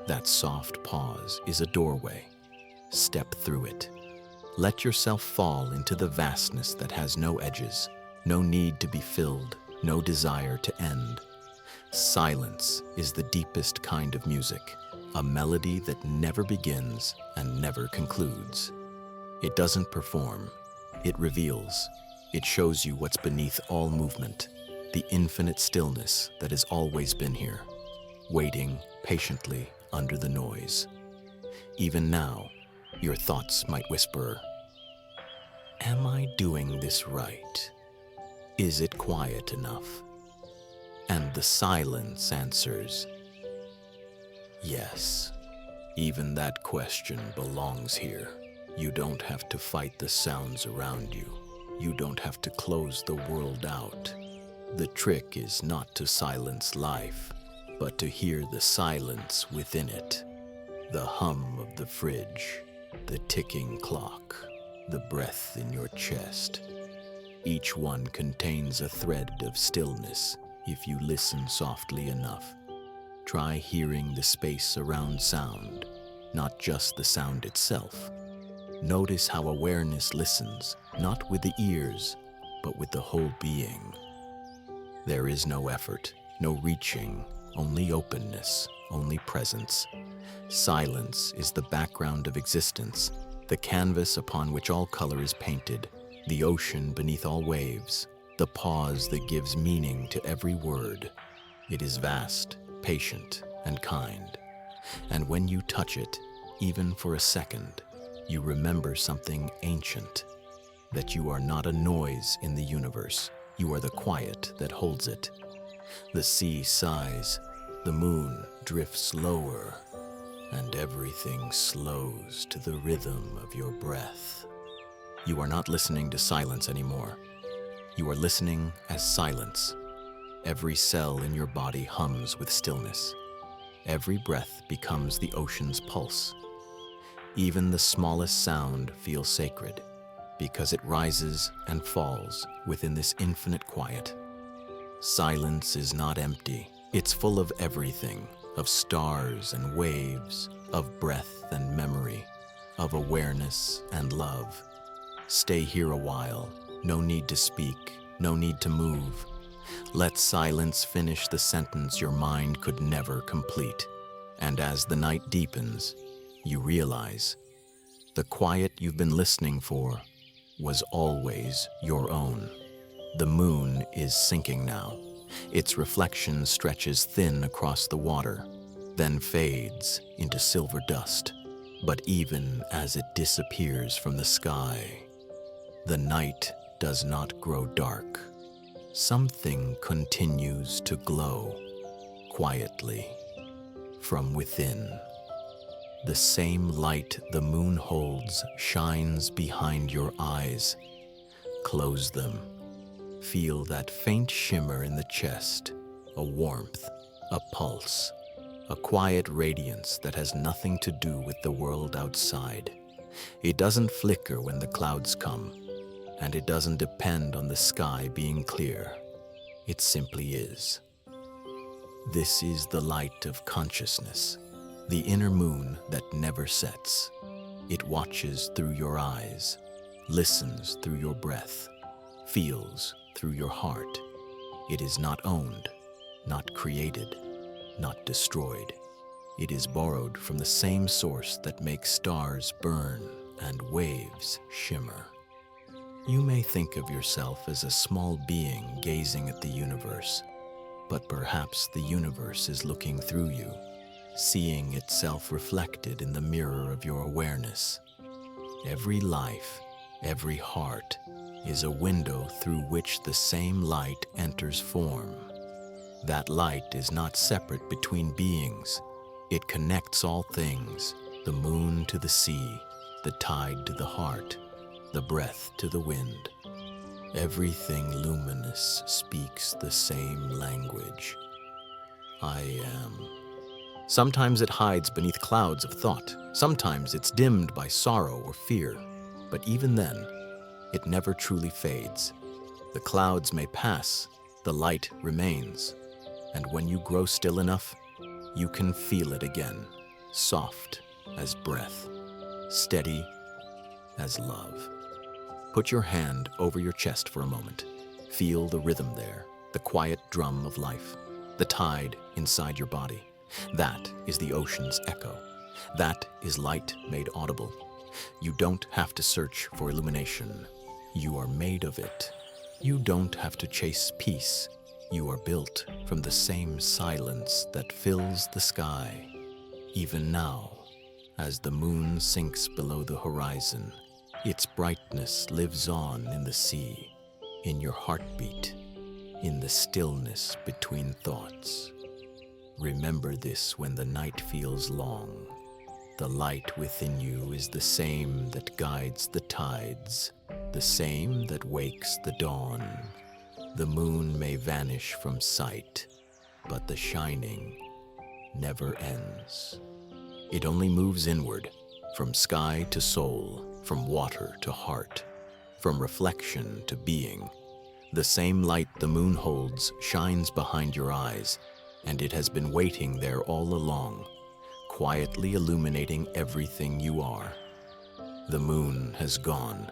That soft pause is a doorway. Step through it. Let yourself fall into the vastness that has no edges, no need to be filled, no desire to end. Silence is the deepest kind of music, a melody that never begins and never concludes. It doesn't perform, it reveals. It shows you what's beneath all movement, the infinite stillness that has always been here, waiting patiently under the noise. Even now, your thoughts might whisper, "Am I doing this right? Is it quiet enough?" And the silence answers, "Yes." Even that question belongs here. You don't have to fight the sounds around you. You don't have to close the world out. The trick is not to silence life, but to hear the silence within it. The hum of the fridge, the ticking clock, the breath in your chest. Each one contains a thread of stillness if you listen softly enough. Try hearing the space around sound, not just the sound itself. Notice how awareness listens, not with the ears, but with the whole being. There is no effort, no reaching, only openness, only presence. Silence is the background of existence, the canvas upon which all color is painted, the ocean beneath all waves, the pause that gives meaning to every word. It is vast, patient, and kind. And when you touch it, even for a second, you remember something ancient, that you are not a noise in the universe. You are the quiet that holds it. The sea sighs, the moon drifts lower, and everything slows to the rhythm of your breath. You are not listening to silence anymore. You are listening as silence. Every cell in your body hums with stillness. Every breath becomes the ocean's pulse. Even the smallest sound feels sacred, because it rises and falls within this infinite quiet. Silence is not empty. It's full of everything, of stars and waves, of breath and memory, of awareness and love. Stay here a while. No need to speak, no need to move. Let silence finish the sentence your mind could never complete. And as the night deepens, you realize the quiet you've been listening for was always your own. The moon is sinking now. Its reflection stretches thin across the water, then fades into silver dust. But even as it disappears from the sky, the night does not grow dark. Something continues to glow quietly from within. The same light the moon holds shines behind your eyes. Close them. Feel that faint shimmer in the chest, a warmth, a pulse, a quiet radiance that has nothing to do with the world outside. It doesn't flicker when the clouds come, and it doesn't depend on the sky being clear. It simply is. This is the light of consciousness, the inner moon that never sets. It watches through your eyes, listens through your breath, feels through your heart. It is not owned, not created, not destroyed. It is borrowed from the same source that makes stars burn and waves shimmer. You may think of yourself as a small being gazing at the universe, but perhaps the universe is looking through you, seeing itself reflected in the mirror of your awareness. Every life, every heart, is a window through which the same light enters form. That light is not separate between beings. It connects all things, the moon to the sea, the tide to the heart, the breath to the wind. Everything luminous speaks the same language. I am. Sometimes it hides beneath clouds of thought. Sometimes it's dimmed by sorrow or fear. But even then, it never truly fades. The clouds may pass, the light remains. And when you grow still enough, you can feel it again, soft as breath, steady as love. Put your hand over your chest for a moment. Feel the rhythm there, the quiet drum of life, the tide inside your body. That is the ocean's echo. That is light made audible. You don't have to search for illumination. You are made of it. You don't have to chase peace. You are built from the same silence that fills the sky. Even now, as the moon sinks below the horizon, its brightness lives on in the sea, in your heartbeat, in the stillness between thoughts. Remember this when the night feels long. The light within you is the same that guides the tides, the same that wakes the dawn. The moon may vanish from sight, but the shining never ends. It only moves inward, from sky to soul, from water to heart, from reflection to being. The same light the moon holds shines behind your eyes, and it has been waiting there all along, quietly illuminating everything you are. The moon has gone,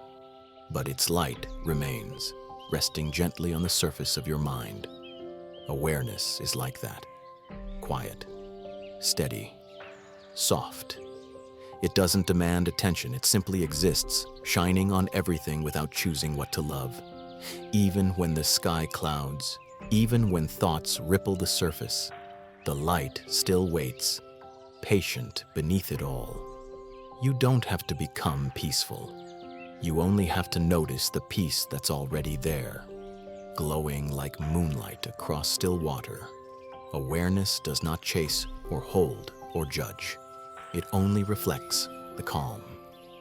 but its light remains, resting gently on the surface of your mind. Awareness is like that, quiet, steady, soft. It doesn't demand attention, it simply exists, shining on everything without choosing what to love. Even when the sky clouds, even when thoughts ripple the surface, the light still waits, patient beneath it all. You don't have to become peaceful. You only have to notice the peace that's already there, glowing like moonlight across still water. Awareness does not chase or hold or judge. It only reflects the calm,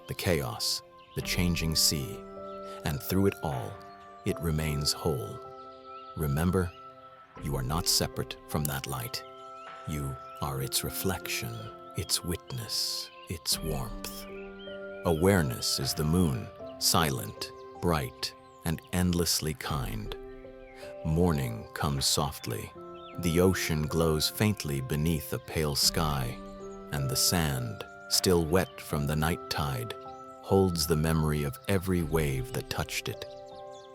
the chaos, the changing sea, and through it all, it remains whole. Remember, you are not separate from that light. You are its reflection, its witness, its warmth. Awareness is the moon, silent, bright, and endlessly kind. Morning comes softly. The ocean glows faintly beneath a pale sky, and the sand, still wet from the night tide, holds the memory of every wave that touched it.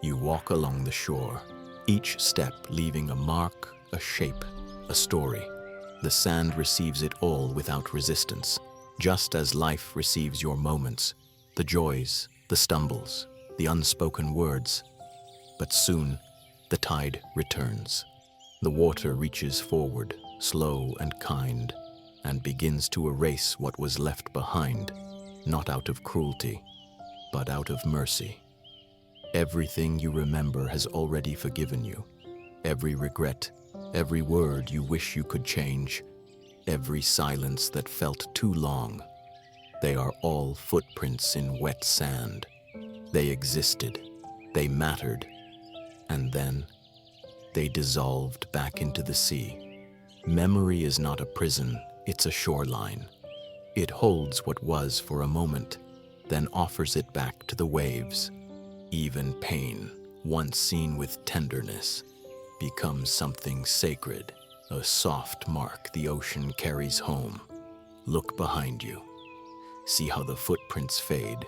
You walk along the shore, each step leaving a mark, a shape, a story. The sand receives it all without resistance, just as life receives your moments, the joys, the stumbles, the unspoken words. But soon, the tide returns. The water reaches forward, slow and kind, and begins to erase what was left behind, not out of cruelty, but out of mercy. Everything you remember has already forgiven you. Every regret, every word you wish you could change, every silence that felt too long. They are all footprints in wet sand. They existed, they mattered, and then they dissolved back into the sea. Memory is not a prison, it's a shoreline. It holds what was for a moment, then offers it back to the waves. Even pain, once seen with tenderness, becomes something sacred, a soft mark the ocean carries home. Look behind you. See how the footprints fade.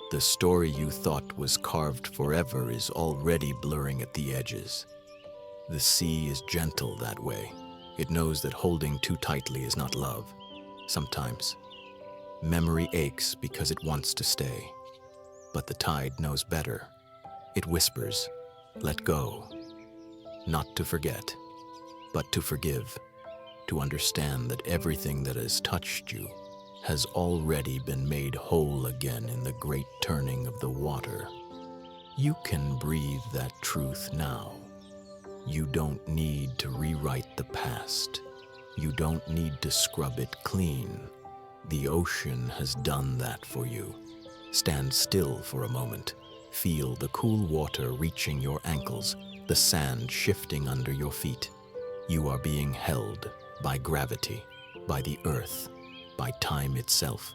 The story you thought was carved forever is already blurring at the edges. The sea is gentle that way. It knows that holding too tightly is not love. Sometimes, memory aches because it wants to stay. But the tide knows better. It whispers, let go. Not to forget, but to forgive. To understand that everything that has touched you has already been made whole again in the great turning of the water. You can breathe that truth now. You don't need to rewrite the past. You don't need to scrub it clean. The ocean has done that for you. Stand still for a moment. Feel the cool water reaching your ankles, the sand shifting under your feet. You are being held by gravity, by the earth, by time itself.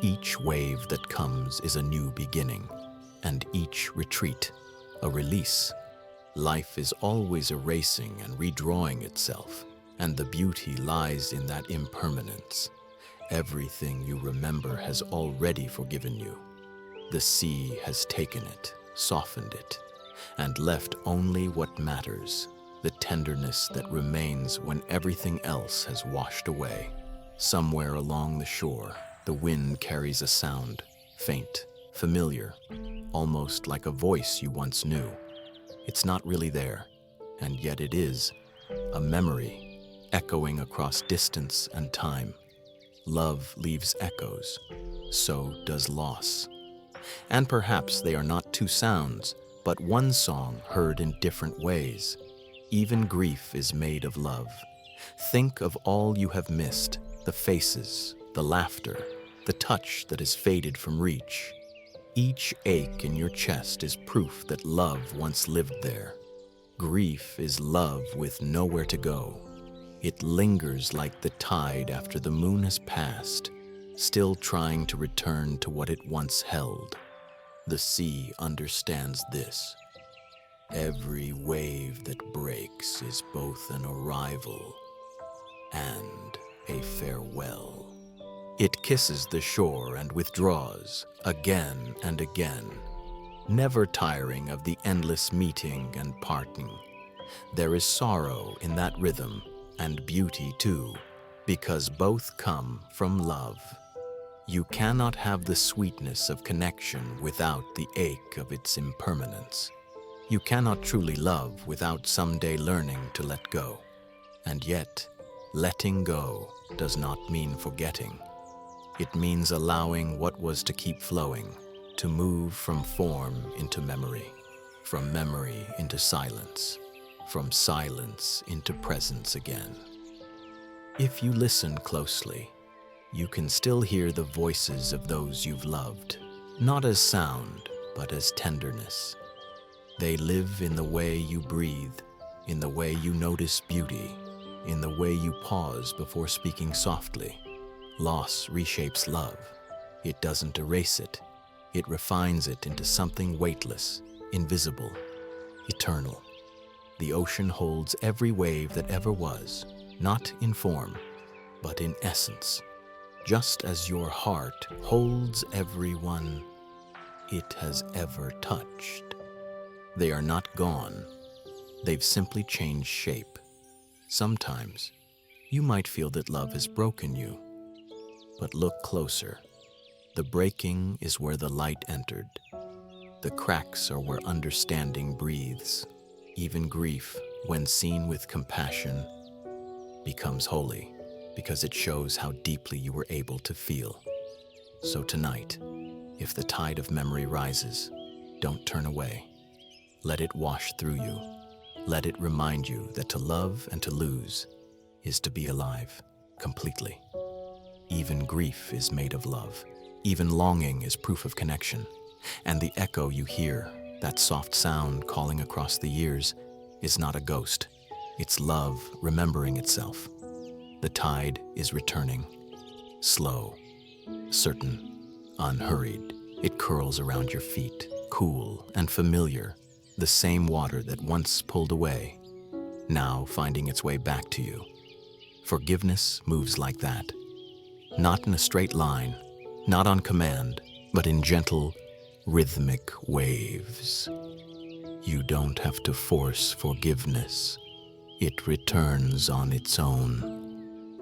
Each wave that comes is a new beginning, and each retreat, a release. Life is always erasing and redrawing itself, and the beauty lies in that impermanence. Everything you remember has already forgiven you. The sea has taken it, softened it, and left only what matters, the tenderness that remains when everything else has washed away. Somewhere along the shore, the wind carries a sound, faint, familiar, almost like a voice you once knew. It's not really there, and yet it is, a memory, echoing across distance and time. Love leaves echoes, so does loss. And perhaps they are not two sounds, but one song heard in different ways. Even grief is made of love. Think of all you have missed, the faces, the laughter, the touch that has faded from reach. Each ache in your chest is proof that love once lived there. Grief is love with nowhere to go. It lingers like the tide after the moon has passed, still trying to return to what it once held. The sea understands this. Every wave that breaks is both an arrival and a farewell. It kisses the shore and withdraws again and again, never tiring of the endless meeting and parting. There is sorrow in that rhythm, and beauty too, because both come from love. You cannot have the sweetness of connection without the ache of its impermanence. You cannot truly love without someday learning to let go. And yet, letting go does not mean forgetting. It means allowing what was to keep flowing, to move from form into memory, from memory into silence, from silence into presence again. If you listen closely, you can still hear the voices of those you've loved, not as sound, but as tenderness. They live in the way you breathe, in the way you notice beauty, in the way you pause before speaking softly. Loss reshapes love. It doesn't erase it. It refines it into something weightless, invisible, eternal. The ocean holds every wave that ever was, not in form, but in essence. Just as your heart holds everyone it has ever touched. They are not gone. They've simply changed shape. Sometimes, you might feel that love has broken you. But look closer. The breaking is where the light entered. The cracks are where understanding breathes. Even grief, when seen with compassion, becomes holy because it shows how deeply you were able to feel. So tonight, if the tide of memory rises, don't turn away. Let it wash through you. Let it remind you that to love and to lose is to be alive completely. Even grief is made of love. Even longing is proof of connection. And the echo you hear, that soft sound calling across the years, is not a ghost. It's love remembering itself. The tide is returning. Slow, certain, unhurried. It curls around your feet, cool and familiar. The same water that once pulled away, now finding its way back to you. Forgiveness moves like that. Not in a straight line, not on command, but in gentle, rhythmic waves. You don't have to force forgiveness. It returns on its own.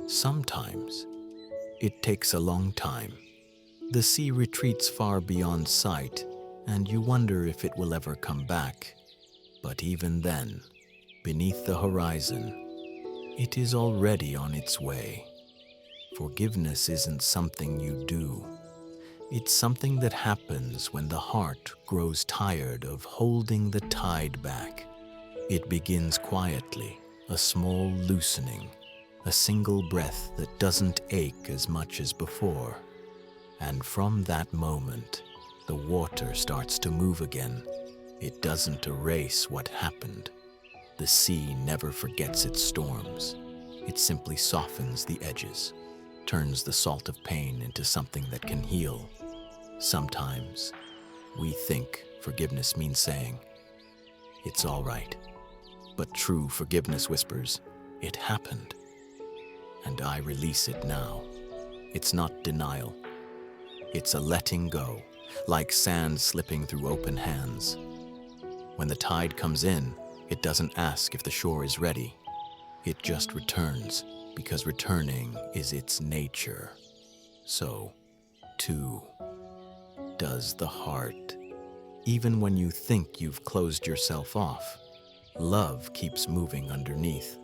Sometimes, it takes a long time. The sea retreats far beyond sight, and you wonder if it will ever come back. But even then, beneath the horizon, it is already on its way. Forgiveness isn't something you do. It's something that happens when the heart grows tired of holding the tide back. It begins quietly, a small loosening, a single breath that doesn't ache as much as before. And from that moment, the water starts to move again. It doesn't erase what happened. The sea never forgets its storms. It simply softens the edges, turns the salt of pain into something that can heal. Sometimes, we think forgiveness means saying, "It's all right." But true forgiveness whispers, "It happened, and I release it now." It's not denial. It's a letting go, like sand slipping through open hands. When the tide comes in, It doesn't ask if the shore is ready. It just returns, because returning is its nature. So, too, does the heart. Even when you think you've closed yourself off, love keeps moving underneath,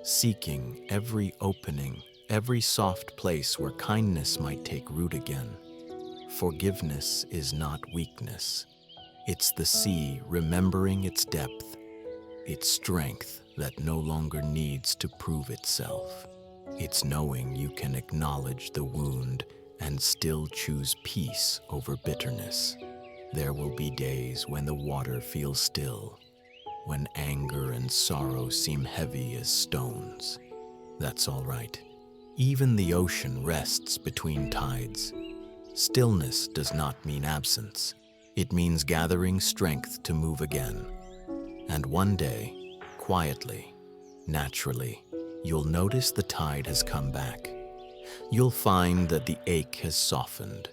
seeking every opening, every soft place where kindness might take root again. Forgiveness is not weakness. It's the sea remembering its depth, its strength that no longer needs to prove itself. It's knowing you can acknowledge the wound and still choose peace over bitterness. There will be days when the water feels still, when anger and sorrow seem heavy as stones. That's all right. Even the ocean rests between tides. Stillness does not mean absence. It means gathering strength to move again. And one day, quietly, naturally, you'll notice the tide has come back. You'll find that the ache has softened,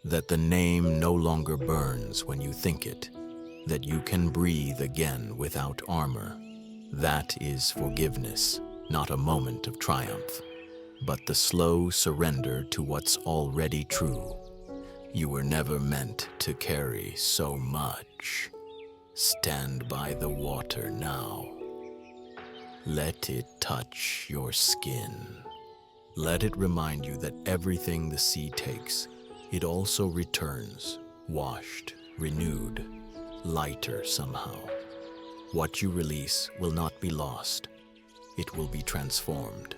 that the name no longer burns when you think it, that you can breathe again without armor. That is forgiveness, not a moment of triumph, but the slow surrender to what's already true. You were never meant to carry so much. Stand by the water now. Let it touch your skin. Let it remind you that everything the sea takes, it also returns, washed, renewed, lighter somehow. What you release will not be lost. It will be transformed,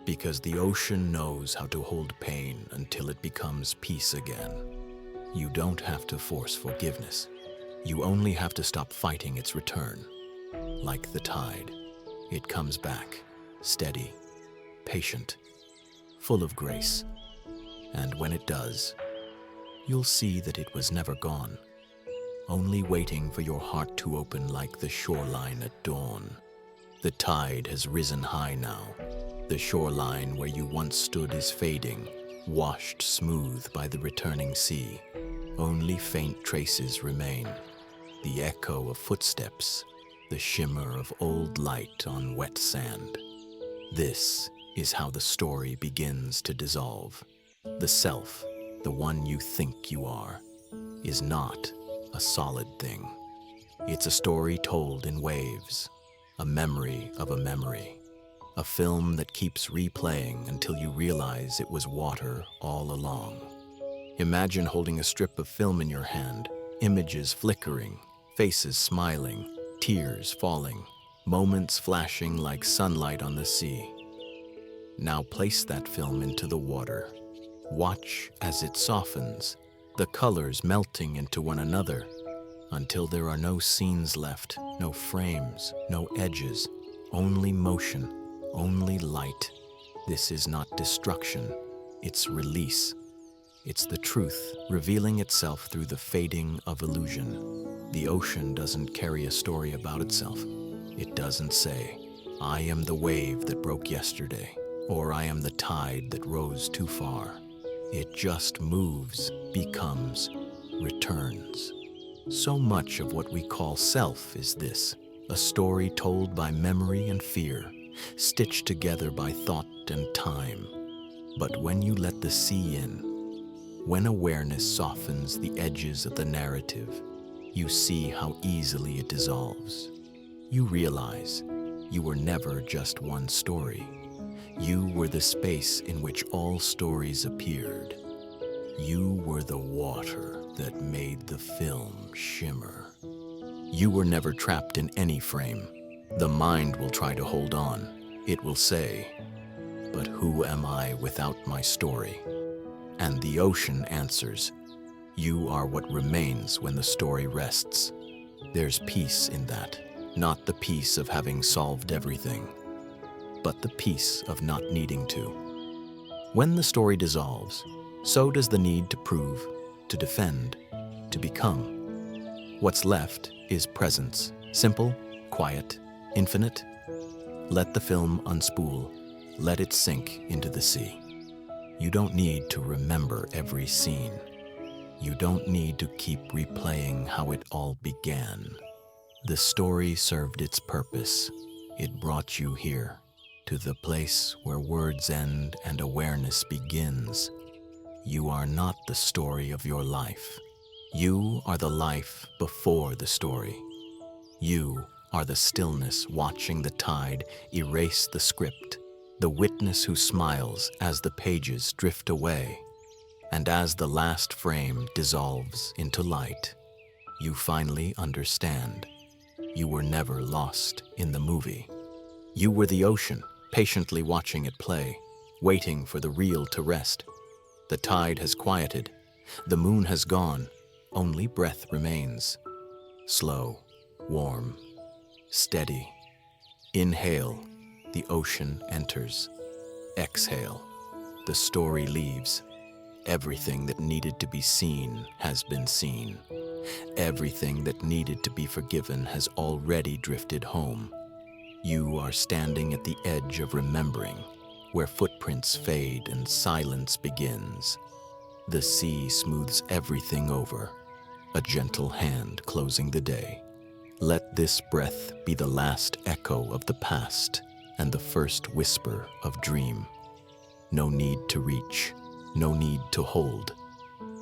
because the ocean knows how to hold pain until it becomes peace again. You don't have to force forgiveness. You only have to stop fighting its return. Like the tide, it comes back, steady, patient, full of grace. And when it does, you'll see that it was never gone, only waiting for your heart to open like the shoreline at dawn. The tide has risen high now. The shoreline where you once stood is fading, washed smooth by the returning sea. Only faint traces remain, the echo of footsteps, the shimmer of old light on wet sand. This is how the story begins to dissolve. The self, the one you think you are, is not a solid thing. It's a story told in waves, a memory of a memory, a film that keeps replaying until you realize it was water all along. Imagine holding a strip of film in your hand, images flickering, faces smiling, tears falling, moments flashing like sunlight on the sea. Now place that film into the water. Watch as it softens, the colors melting into one another, until there are no scenes left, no frames, no edges, only motion, only light. This is not destruction, it's release. It's the truth revealing itself through the fading of illusion. The ocean doesn't carry a story about itself. It doesn't say, I am the wave that broke yesterday, or I am the tide that rose too far. It just moves, becomes, returns. So much of what we call self is this, a story told by memory and fear, stitched together by thought and time. But when you let the sea in, when awareness softens the edges of the narrative, you see how easily it dissolves. You realize you were never just one story. You were the space in which all stories appeared. You were the water that made the film shimmer. You were never trapped in any frame. The mind will try to hold on. It will say, but who am I without my story? And the ocean answers, you are what remains when the story rests. There's peace in that, not the peace of having solved everything, but the peace of not needing to. When the story dissolves, so does the need to prove, to defend, to become. What's left is presence, simple, quiet, infinite. Let the film unspool, let it sink into the sea. You don't need to remember every scene. You don't need to keep replaying how it all began. The story served its purpose. It brought you here, to the place where words end and awareness begins. You are not the story of your life. You are the life before the story. You are the stillness watching the tide erase the script, the witness who smiles as the pages drift away. And as the last frame dissolves into light, you finally understand. You were never lost in the movie. You were the ocean, patiently watching it play, waiting for the reel to rest. The tide has quieted. The moon has gone. Only breath remains. Slow, warm, steady. Inhale, the ocean enters. Exhale, the story leaves. Everything that needed to be seen has been seen. Everything that needed to be forgiven has already drifted home. You are standing at the edge of remembering, where footprints fade and silence begins. The sea smooths everything over, a gentle hand closing the day. Let this breath be the last echo of the past and the first whisper of dream. No need to reach, no need to hold.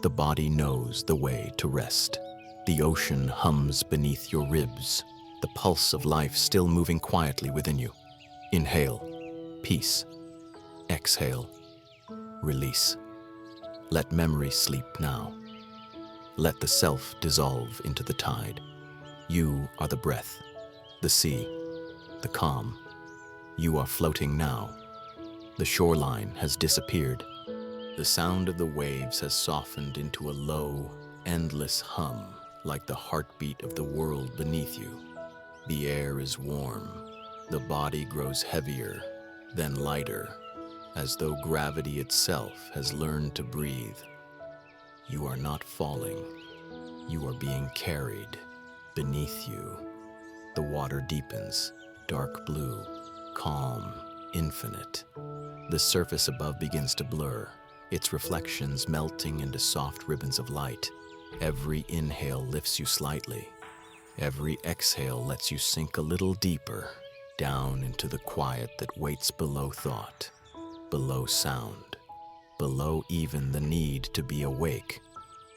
The body knows the way to rest. The ocean hums beneath your ribs, the pulse of life still moving quietly within you. Inhale, peace. Exhale, release. Let memory sleep now. Let the self dissolve into the tide. You are the breath, the sea, the calm. You are floating now. The shoreline has disappeared. The sound of the waves has softened into a low, endless hum, like the heartbeat of the world beneath you. The air is warm. The body grows heavier, then lighter, as though gravity itself has learned to breathe. You are not falling. You are being carried. Beneath you, the water deepens, dark blue, calm, infinite. The surface above begins to blur, its reflections melting into soft ribbons of light. Every inhale lifts you slightly. Every exhale lets you sink a little deeper, down into the quiet that waits below thought, below sound, below even the need to be awake.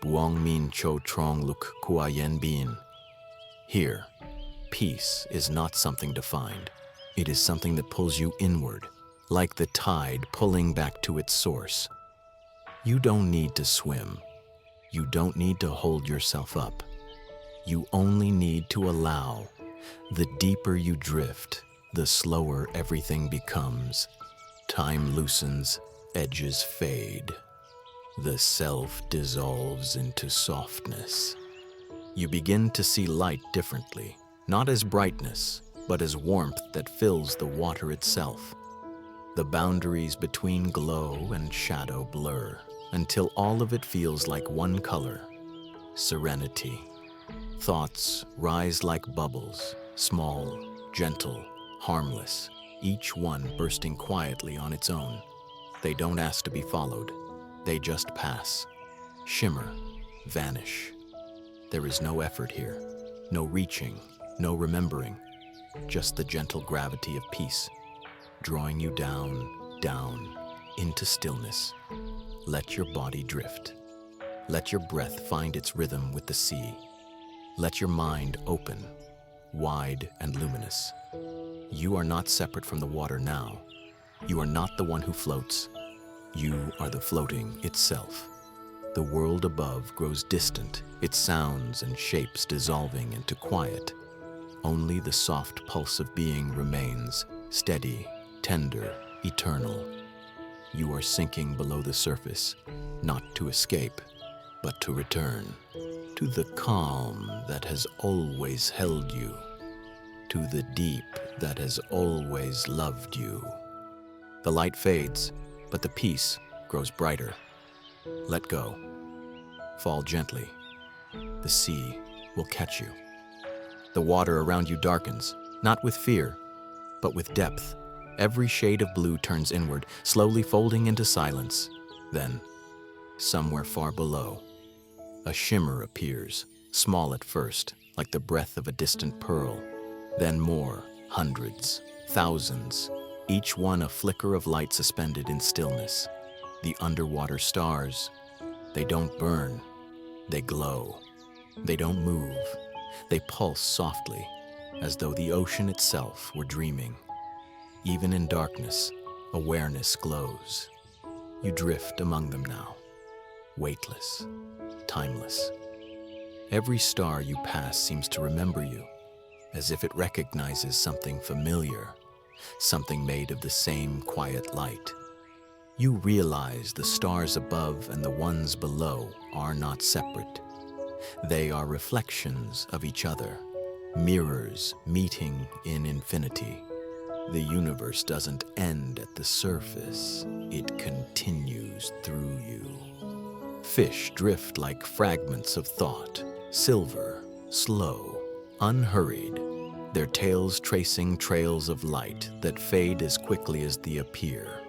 Buong min cho trong luk kua yen bin. Here, peace is not something to find. It is something that pulls you inward, like the tide pulling back to its source. You don't need to swim. You don't need to hold yourself up. You only need to allow. The deeper you drift, the slower everything becomes. Time loosens, edges fade. The self dissolves into softness. You begin to see light differently, not as brightness, but as warmth that fills the water itself. The boundaries between glow and shadow blur, until all of it feels like one color, serenity. Thoughts rise like bubbles, small, gentle, harmless, each one bursting quietly on its own. They don't ask to be followed. They just pass, shimmer, vanish. There is no effort here, no reaching, no remembering, just the gentle gravity of peace, drawing you down, down, into stillness. Let your body drift. Let your breath find its rhythm with the sea. Let your mind open, wide and luminous. You are not separate from the water now. You are not the one who floats. You are the floating itself. The world above grows distant, its sounds and shapes dissolving into quiet. Only the soft pulse of being remains, steady, tender, eternal. You are sinking below the surface, not to escape, but to return. To the calm that has always held you. To the deep that has always loved you. The light fades, but the peace grows brighter. Let go. Fall gently. The sea will catch you. The water around you darkens, not with fear, but with depth. Every shade of blue turns inward, slowly folding into silence. Then, somewhere far below, a shimmer appears, small at first, like the breath of a distant pearl. Then more, hundreds, thousands, each one a flicker of light suspended in stillness. The underwater stars, they don't burn, they glow. They don't move, they pulse softly, as though the ocean itself were dreaming. Even in darkness, awareness glows. You drift among them now, weightless, timeless. Every star you pass seems to remember you, as if it recognizes something familiar, something made of the same quiet light. You realize the stars above and the ones below are not separate. They are reflections of each other, mirrors meeting in infinity. The universe doesn't end at the surface, it continues through you. Fish drift like fragments of thought, silver, slow, unhurried, their tails tracing trails of light that fade as quickly as they appear.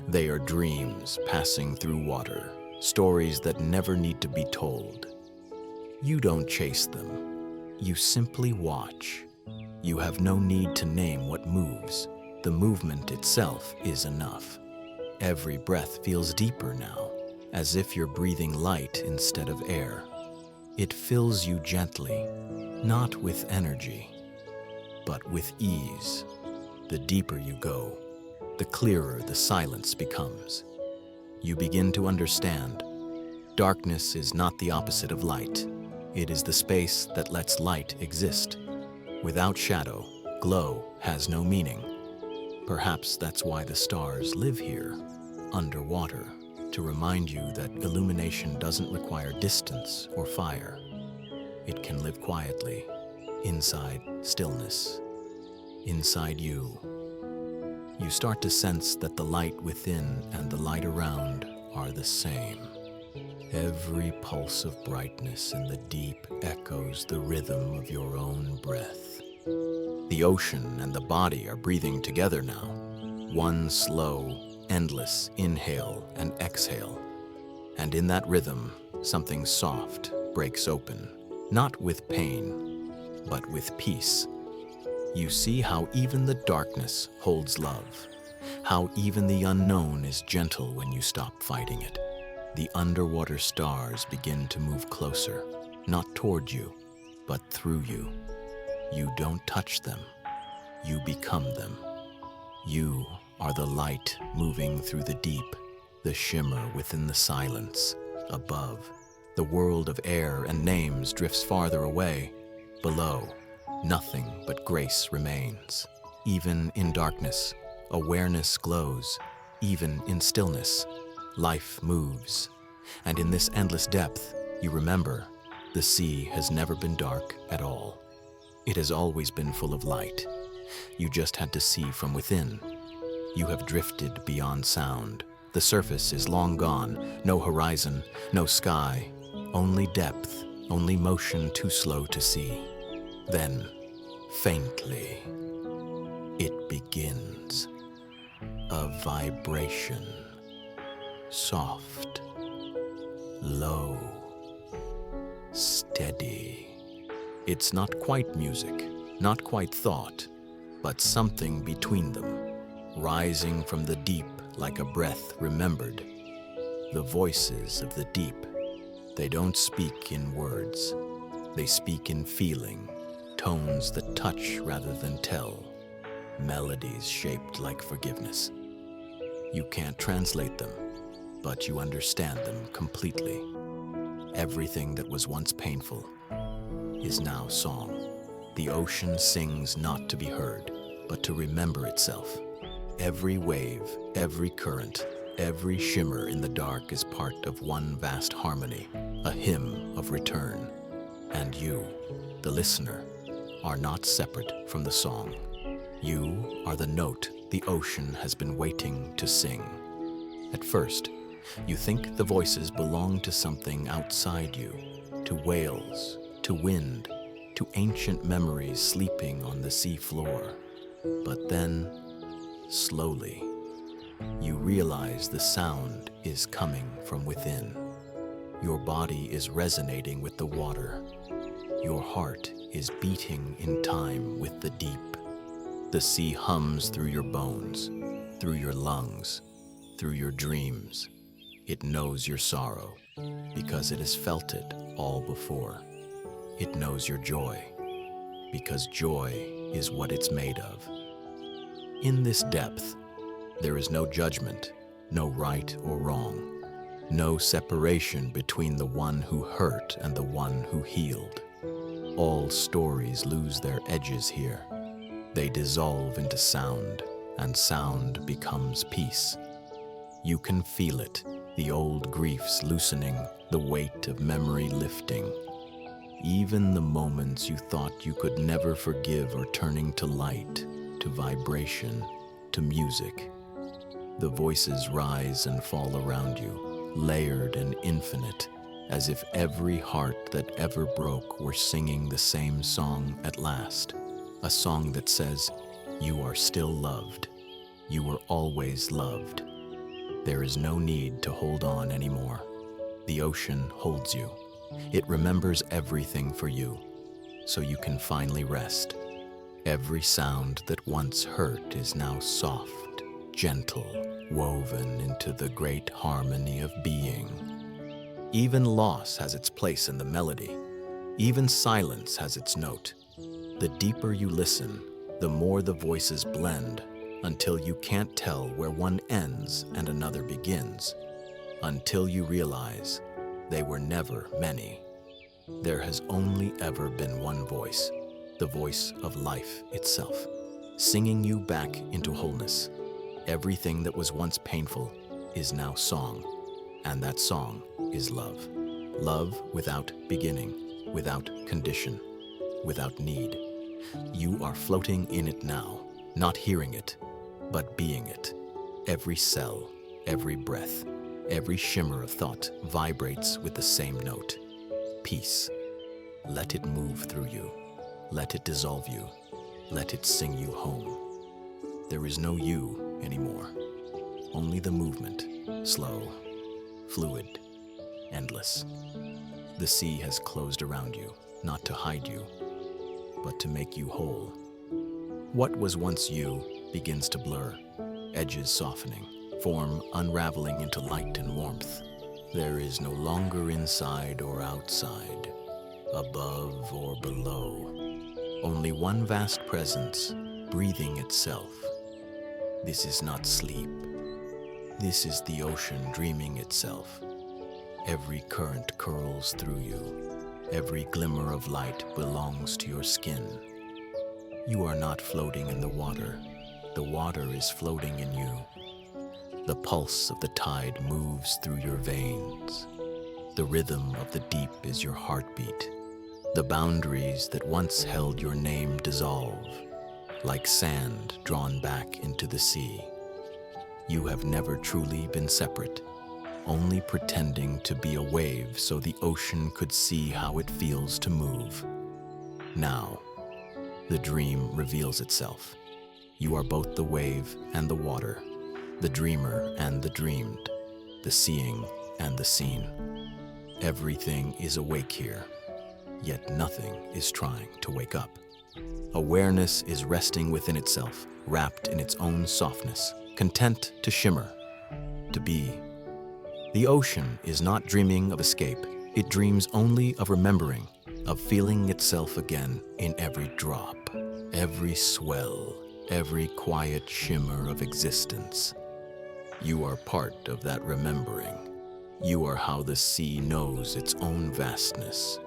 They are dreams passing through water, stories that never need to be told. You don't chase them, you simply watch. You have no need to name what moves. The movement itself is enough. Every breath feels deeper now, as if you're breathing light instead of air. It fills you gently, not with energy, but with ease. The deeper you go, the clearer the silence becomes. You begin to understand. Darkness is not the opposite of light. It is the space that lets light exist. Without shadow, glow has no meaning. Perhaps that's why the stars live here, underwater, to remind you that illumination doesn't require distance or fire. It can live quietly, inside stillness, inside you. You start to sense that the light within and the light around are the same. Every pulse of brightness in the deep echoes the rhythm of your own breath. The ocean and the body are breathing together now. One slow, endless inhale and exhale. And in that rhythm, something soft breaks open, not with pain, but with peace. You see how even the darkness holds love, how even the unknown is gentle when you stop fighting it. The underwater stars begin to move closer, not toward you, but through you. You don't touch them, you become them. You are the light moving through the deep, the shimmer within the silence. Above, the world of air and names drifts farther away. Below, nothing but grace remains. Even in darkness, awareness glows. Even in stillness, life moves. And in this endless depth, you remember, the sea has never been dark at all. It has always been full of light. You just had to see from within. You have drifted beyond sound. The surface is long gone. No horizon, no sky. Only depth, only motion too slow to see. Then, faintly, it begins. A vibration. Soft, low, steady. It's not quite music, not quite thought, but something between them, rising from the deep like a breath remembered. The voices of the deep, they don't speak in words, they speak in feeling, tones that touch rather than tell, melodies shaped like forgiveness. You can't translate them, but you understand them completely. Everything that was once painful is now song. The ocean sings not to be heard, but to remember itself. Every wave, every current, every shimmer in the dark is part of one vast harmony, a hymn of return. And you, the listener, are not separate from the song. You are the note the ocean has been waiting to sing. At first, you think the voices belong to something outside you, to whales, to wind, to ancient memories sleeping on the sea floor. But then, slowly, you realize the sound is coming from within. Your body is resonating with the water. Your heart is beating in time with the deep. The sea hums through your bones, through your lungs, through your dreams. It knows your sorrow because it has felt it all before. It knows your joy because joy is what it's made of. In this depth, there is no judgment, no right or wrong, no separation between the one who hurt and the one who healed. All stories lose their edges here. They dissolve into sound, and sound becomes peace. You can feel it, the old griefs loosening, the weight of memory lifting. Even the moments you thought you could never forgive are turning to light, to vibration, to music. The voices rise and fall around you, layered and infinite, as if every heart that ever broke were singing the same song at last. A song that says, you are still loved. You were always loved. There is no need to hold on anymore. The ocean holds you. It remembers everything for you, so you can finally rest. Every sound that once hurt is now soft, gentle, woven into the great harmony of being. Even loss has its place in the melody. Even silence has its note. The deeper you listen, the more the voices blend, until you can't tell where one ends and another begins, until you realize they were never many. There has only ever been one voice, the voice of life itself, singing you back into wholeness. Everything that was once painful is now song, and that song is love. Love without beginning, without condition, without need. You are floating in it now, not hearing it, but being it. Every cell, every breath, every shimmer of thought vibrates with the same note. Peace. Let it move through you. Let it dissolve you. Let it sing you home. There is no you anymore. Only the movement, slow, fluid, endless. The sea has closed around you, not to hide you, but to make you whole. What was once you begins to blur, edges softening, form unraveling into light and warmth. There is no longer inside or outside, above or below. Only one vast presence, breathing itself. This is not sleep. This is the ocean dreaming itself. Every current curls through you. Every glimmer of light belongs to your skin. You are not floating in the water. The water is floating in you. The pulse of the tide moves through your veins. The rhythm of the deep is your heartbeat. The boundaries that once held your name dissolve, like sand drawn back into the sea. You have never truly been separate, only pretending to be a wave so the ocean could see how it feels to move. Now, the dream reveals itself. You are both the wave and the water, the dreamer and the dreamed, the seeing and the seen. Everything is awake here, yet nothing is trying to wake up. Awareness is resting within itself, wrapped in its own softness, content to shimmer, to be. The ocean is not dreaming of escape. It dreams only of remembering, of feeling itself again in every drop, every swell, every quiet shimmer of existence. You are part of that remembering. You are how the sea knows its own vastness.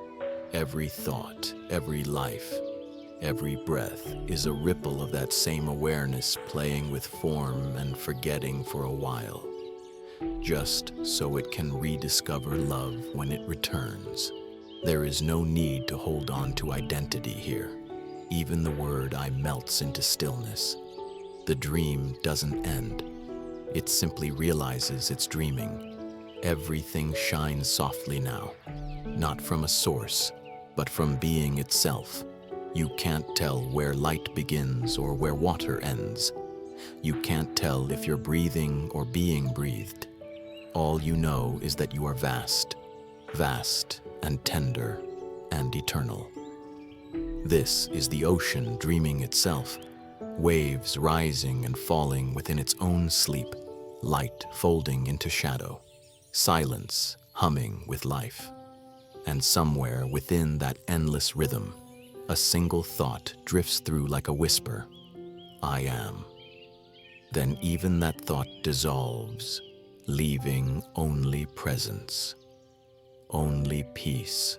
Every thought, every life, every breath is a ripple of that same awareness playing with form and forgetting for a while, just so it can rediscover love when it returns. There is no need to hold on to identity here. Even the word I melts into stillness. The dream doesn't end. It simply realizes it's dreaming. Everything shines softly now, not from a source, but from being itself. You can't tell where light begins or where water ends. You can't tell if you're breathing or being breathed. All you know is that you are vast, vast and tender and eternal. This is the ocean dreaming itself, waves rising and falling within its own sleep, light folding into shadow, silence humming with life. And somewhere within that endless rhythm, a single thought drifts through like a whisper, I am. Then even that thought dissolves, leaving only presence, only peace,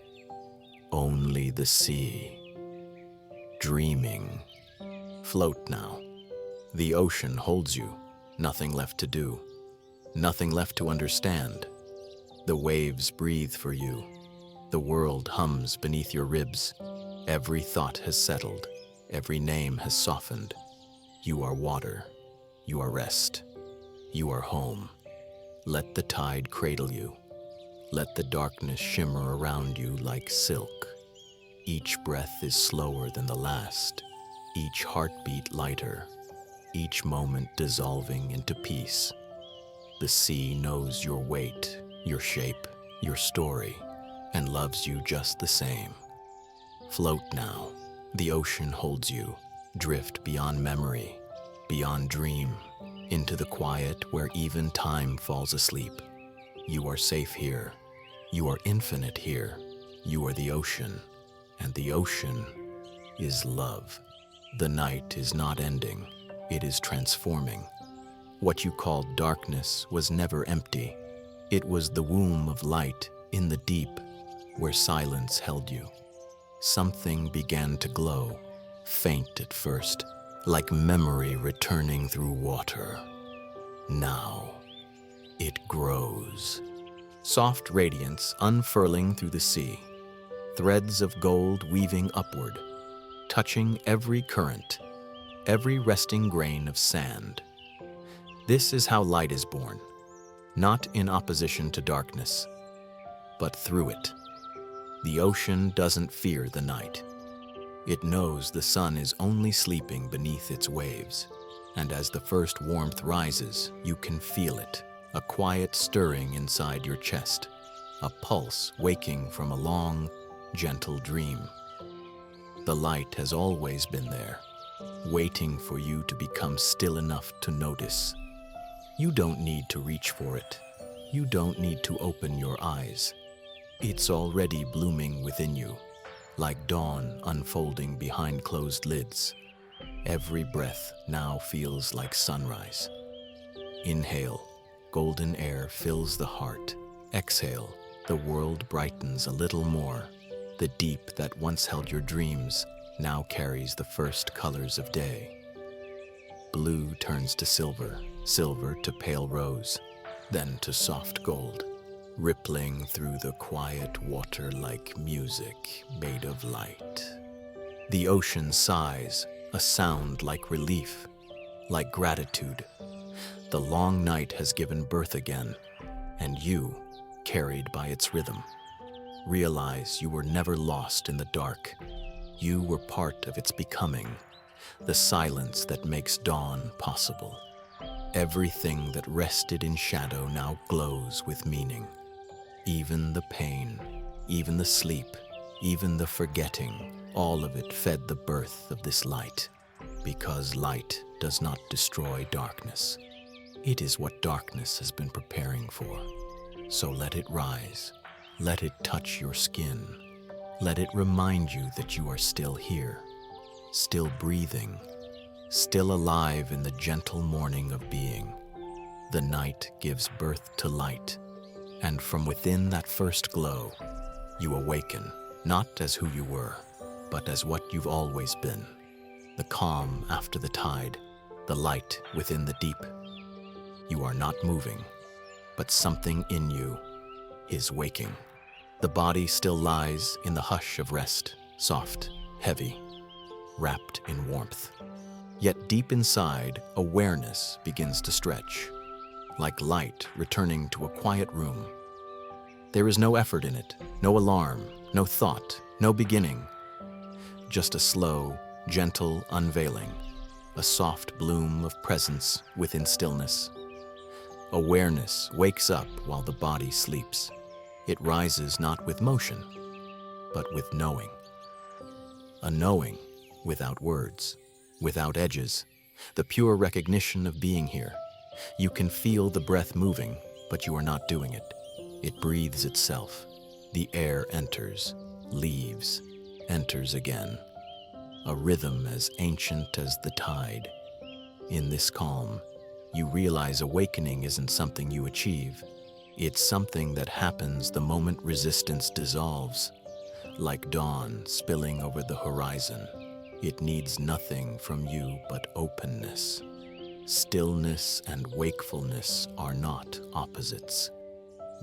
only the sea. Dreaming. Float now. The ocean holds you, nothing left to do, nothing left to understand. The waves breathe for you. The world hums beneath your ribs. Every thought has settled. Every name has softened. You are water. You are rest. You are home. Let the tide cradle you. Let the darkness shimmer around you like silk. Each breath is slower than the last. Each heartbeat lighter. Each moment dissolving into peace. The sea knows your weight, your shape, your story, and loves you just the same. Float now. The ocean holds you. Drift beyond memory, beyond dream, into the quiet where even time falls asleep. You are safe here. You are infinite here. You are the ocean, and the ocean is love. The night is not ending. It is transforming. What you called darkness was never empty. It was the womb of light in the deep where silence held you. Something began to glow, faint at first, like memory returning through water. Now, it grows. Soft radiance unfurling through the sea, threads of gold weaving upward, touching every current, every resting grain of sand. This is how light is born, not in opposition to darkness, but through it. The ocean doesn't fear the night. It knows the sun is only sleeping beneath its waves, and as the first warmth rises, you can feel it, a quiet stirring inside your chest, a pulse waking from a long, gentle dream. The light has always been there, waiting for you to become still enough to notice. You don't need to reach for it. You don't need to open your eyes. It's already blooming within you, like dawn unfolding behind closed lids. Every breath now feels like sunrise. Inhale, golden air fills the heart. Exhale, the world brightens a little more. The deep that once held your dreams now carries the first colors of day. Blue turns to silver, silver to pale rose, then to soft gold, rippling through the quiet water like music made of light. The ocean sighs, a sound like relief, like gratitude. The long night has given birth again, and you, carried by its rhythm, realize you were never lost in the dark. You were part of its becoming, the silence that makes dawn possible. Everything that rested in shadow now glows with meaning. Even the pain, even the sleep, even the forgetting, all of it fed the birth of this light, because light does not destroy darkness. It is what darkness has been preparing for. So let it rise. Let it touch your skin. Let it remind you that you are still here, still breathing, still alive in the gentle morning of being. The night gives birth to light, and from within that first glow, you awaken, not as who you were, but as what you've always been. The calm after the tide, the light within the deep. You are not moving, but something in you is waking. The body still lies in the hush of rest, soft, heavy, wrapped in warmth. Yet deep inside, awareness begins to stretch, like light returning to a quiet room. There is no effort in it, no alarm, no thought, no beginning. Just a slow, gentle unveiling, a soft bloom of presence within stillness. Awareness wakes up while the body sleeps. It rises not with motion, but with knowing. a knowing without words, without edges, the pure recognition of being here. You can feel the breath moving, but you are not doing it. It breathes itself. The air enters, leaves, enters again. A rhythm as ancient as the tide. In this calm, you realize awakening isn't something you achieve. It's something that happens the moment resistance dissolves. Like dawn spilling over the horizon, it needs nothing from you but openness. Stillness and wakefulness are not opposites.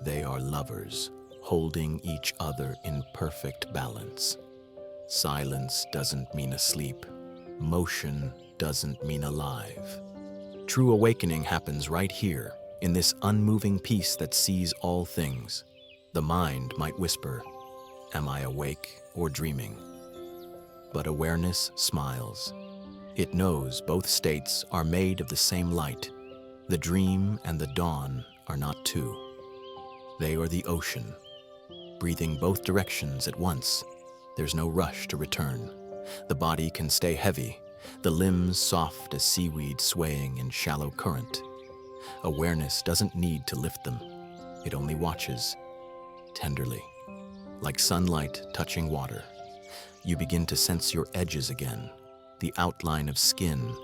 They are lovers, holding each other in perfect balance. Silence doesn't mean asleep. Motion doesn't mean alive. True awakening happens right here, in this unmoving peace that sees all things. The mind might whisper, "Am I awake or dreaming?" But awareness smiles. It knows both states are made of the same light. The dream and the dawn are not two. They are the ocean, breathing both directions at once. There's no rush to return. The body can stay heavy, the limbs soft as seaweed swaying in shallow current. Awareness doesn't need to lift them. It only watches, tenderly. Like sunlight touching water, you begin to sense your edges again, the outline of skin,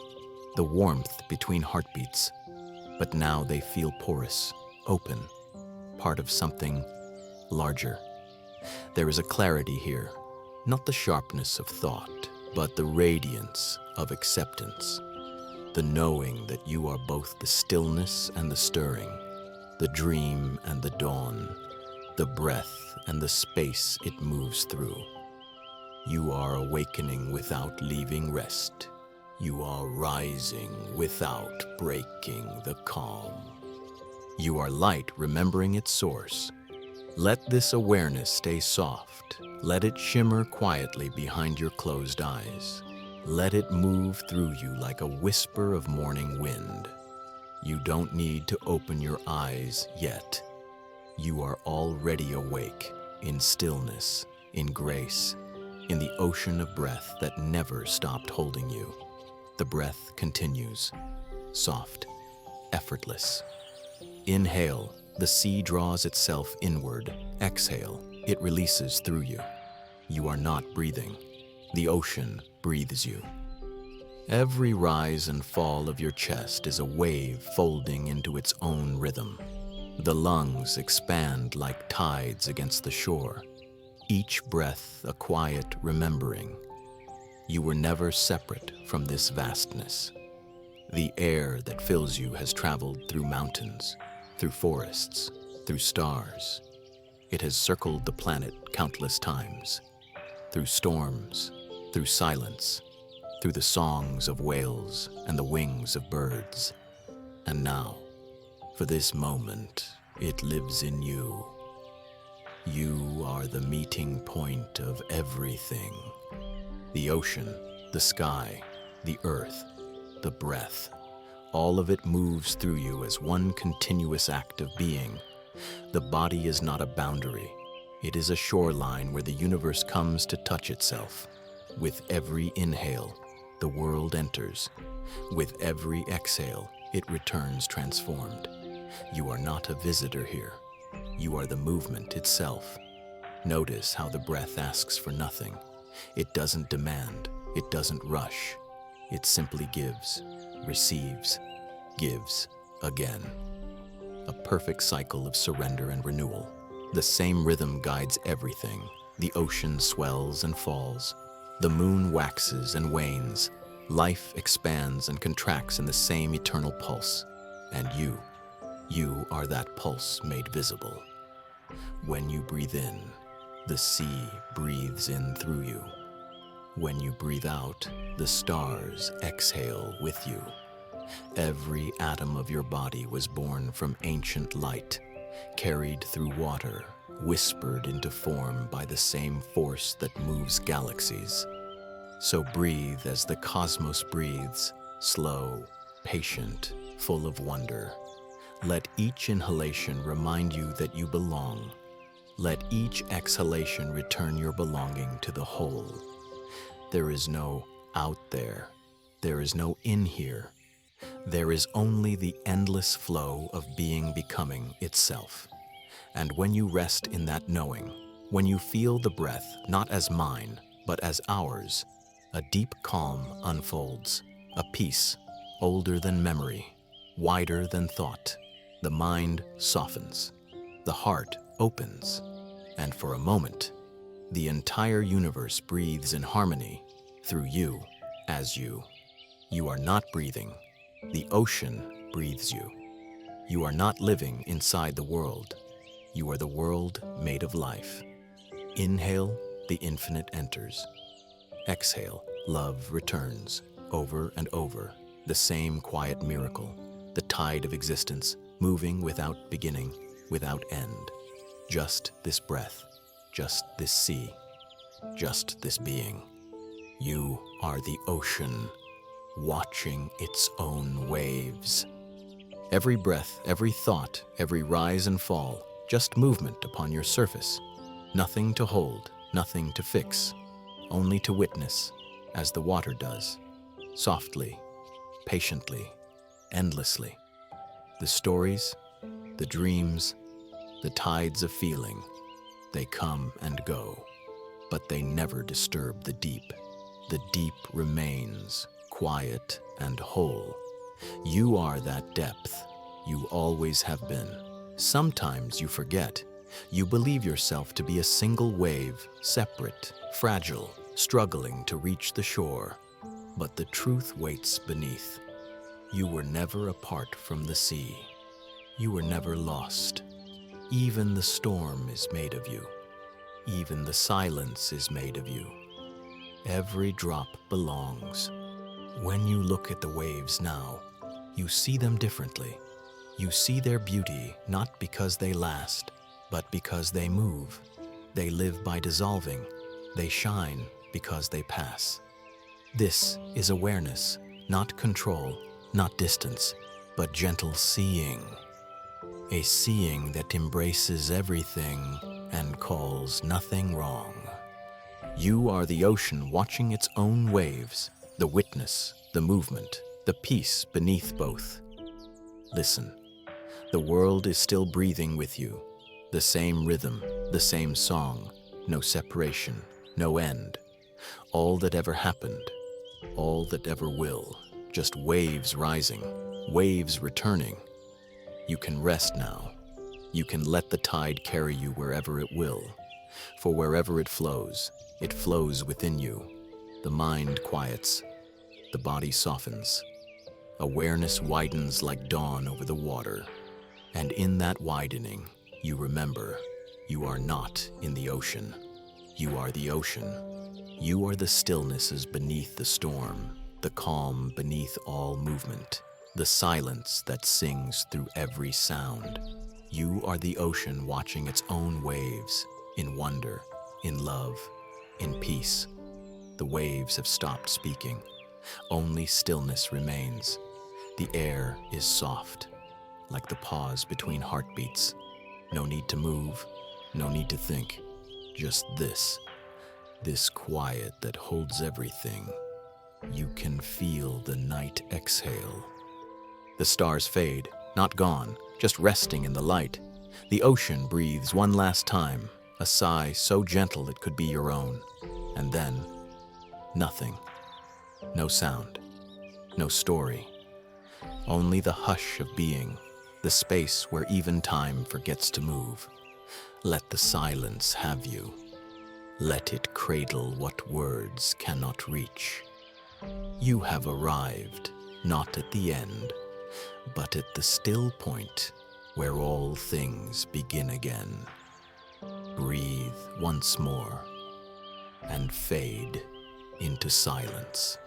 the warmth between heartbeats. But now they feel porous, open, part of something larger. There is a clarity here, not the sharpness of thought, but the radiance of acceptance. The knowing that you are both the stillness and the stirring, the dream and the dawn, the breath and the space it moves through. You are awakening without leaving rest. You are rising without breaking the calm. You are light remembering its source. Let this awareness stay soft. Let it shimmer quietly behind your closed eyes. Let it move through you like a whisper of morning wind. You don't need to open your eyes yet. You are already awake, in stillness, in grace, in the ocean of breath that never stopped holding you. The breath continues, soft, effortless. Inhale, the sea draws itself inward. Exhale, it releases through you. You are not breathing. The ocean breathes you. Every rise and fall of your chest is a wave folding into its own rhythm. The lungs expand like tides against the shore. Each breath a quiet remembering. You were never separate from this vastness. The air that fills you has traveled through mountains, through forests, through stars. It has circled the planet countless times, through storms, through silence, through the songs of whales and the wings of birds. And now, for this moment, it lives in you. You are the meeting point of everything. The ocean, the sky, the earth, the breath. All of it moves through you as one continuous act of being. The body is not a boundary. It is a shoreline where the universe comes to touch itself. With every inhale, the world enters. With every exhale, it returns transformed. You are not a visitor here. You are the movement itself. Notice how the breath asks for nothing. It doesn't demand. It doesn't rush. It simply gives, receives, gives again. A perfect cycle of surrender and renewal. The same rhythm guides everything. The ocean swells and falls. The moon waxes and wanes. Life expands and contracts in the same eternal pulse. And you are that pulse made visible. When you breathe in, the sea breathes in through you. When you breathe out, the stars exhale with you. Every atom of your body was born from ancient light, carried through water, whispered into form by the same force that moves galaxies. So breathe as the cosmos breathes, slow, patient, full of wonder. Let each inhalation remind you that you belong. Let each exhalation return your belonging to the whole. There is no out there. There is no in here. There is only the endless flow of being becoming itself. And when you rest in that knowing, when you feel the breath not as mine, but as ours, a deep calm unfolds, a peace older than memory, wider than thought. The mind softens, the heart opens, and for a moment, the entire universe breathes in harmony through you as you. You are not breathing. The ocean breathes you. You are not living inside the world. You are the world made of life. Inhale, the infinite enters. Exhale, love returns, over and over, the same quiet miracle, the tide of existence, moving without beginning, without end. Just this breath, just this sea, just this being. You are the ocean, watching its own waves. Every breath, every thought, every rise and fall, just movement upon your surface. Nothing to hold, nothing to fix, only to witness, as the water does, softly, patiently, endlessly. The stories, the dreams, the tides of feeling, they come and go, but they never disturb the deep. The deep remains, quiet and whole. You are that depth. You always have been. Sometimes you forget. You believe yourself to be a single wave, separate, fragile, struggling to reach the shore. But the truth waits beneath. You were never apart from the sea. You were never lost. Even the storm is made of you. Even the silence is made of you. Every drop belongs. When you look at the waves now, you see them differently. You see their beauty not because they last, but because they move. They live by dissolving. They shine because they pass. This is awareness, not control, not distance, but gentle seeing. A seeing that embraces everything and calls nothing wrong. You are the ocean watching its own waves, the witness, the movement, the peace beneath both. Listen, the world is still breathing with you. The same rhythm, the same song, no separation, no end. All that ever happened, all that ever will, just waves rising, waves returning. You can rest now. You can let the tide carry you wherever it will. For wherever it flows within you. The mind quiets, the body softens. Awareness widens like dawn over the water. And in that widening, you remember, you are not in the ocean. You are the ocean. You are the stillnesses beneath the storm, the calm beneath all movement, the silence that sings through every sound. You are the ocean watching its own waves, in wonder, in love, in peace. The waves have stopped speaking. Only stillness remains. The air is soft, like the pause between heartbeats. No need to move, no need to think. Just this quiet that holds everything. You can feel the night exhale. The stars fade, not gone, just resting in the light. The ocean breathes one last time, a sigh so gentle it could be your own. And then, nothing. No sound, no story. Only the hush of being, the space where even time forgets to move. Let the silence have you. Let it cradle what words cannot reach. You have arrived, not at the end, but at the still point where all things begin again. Breathe once more and fade into silence.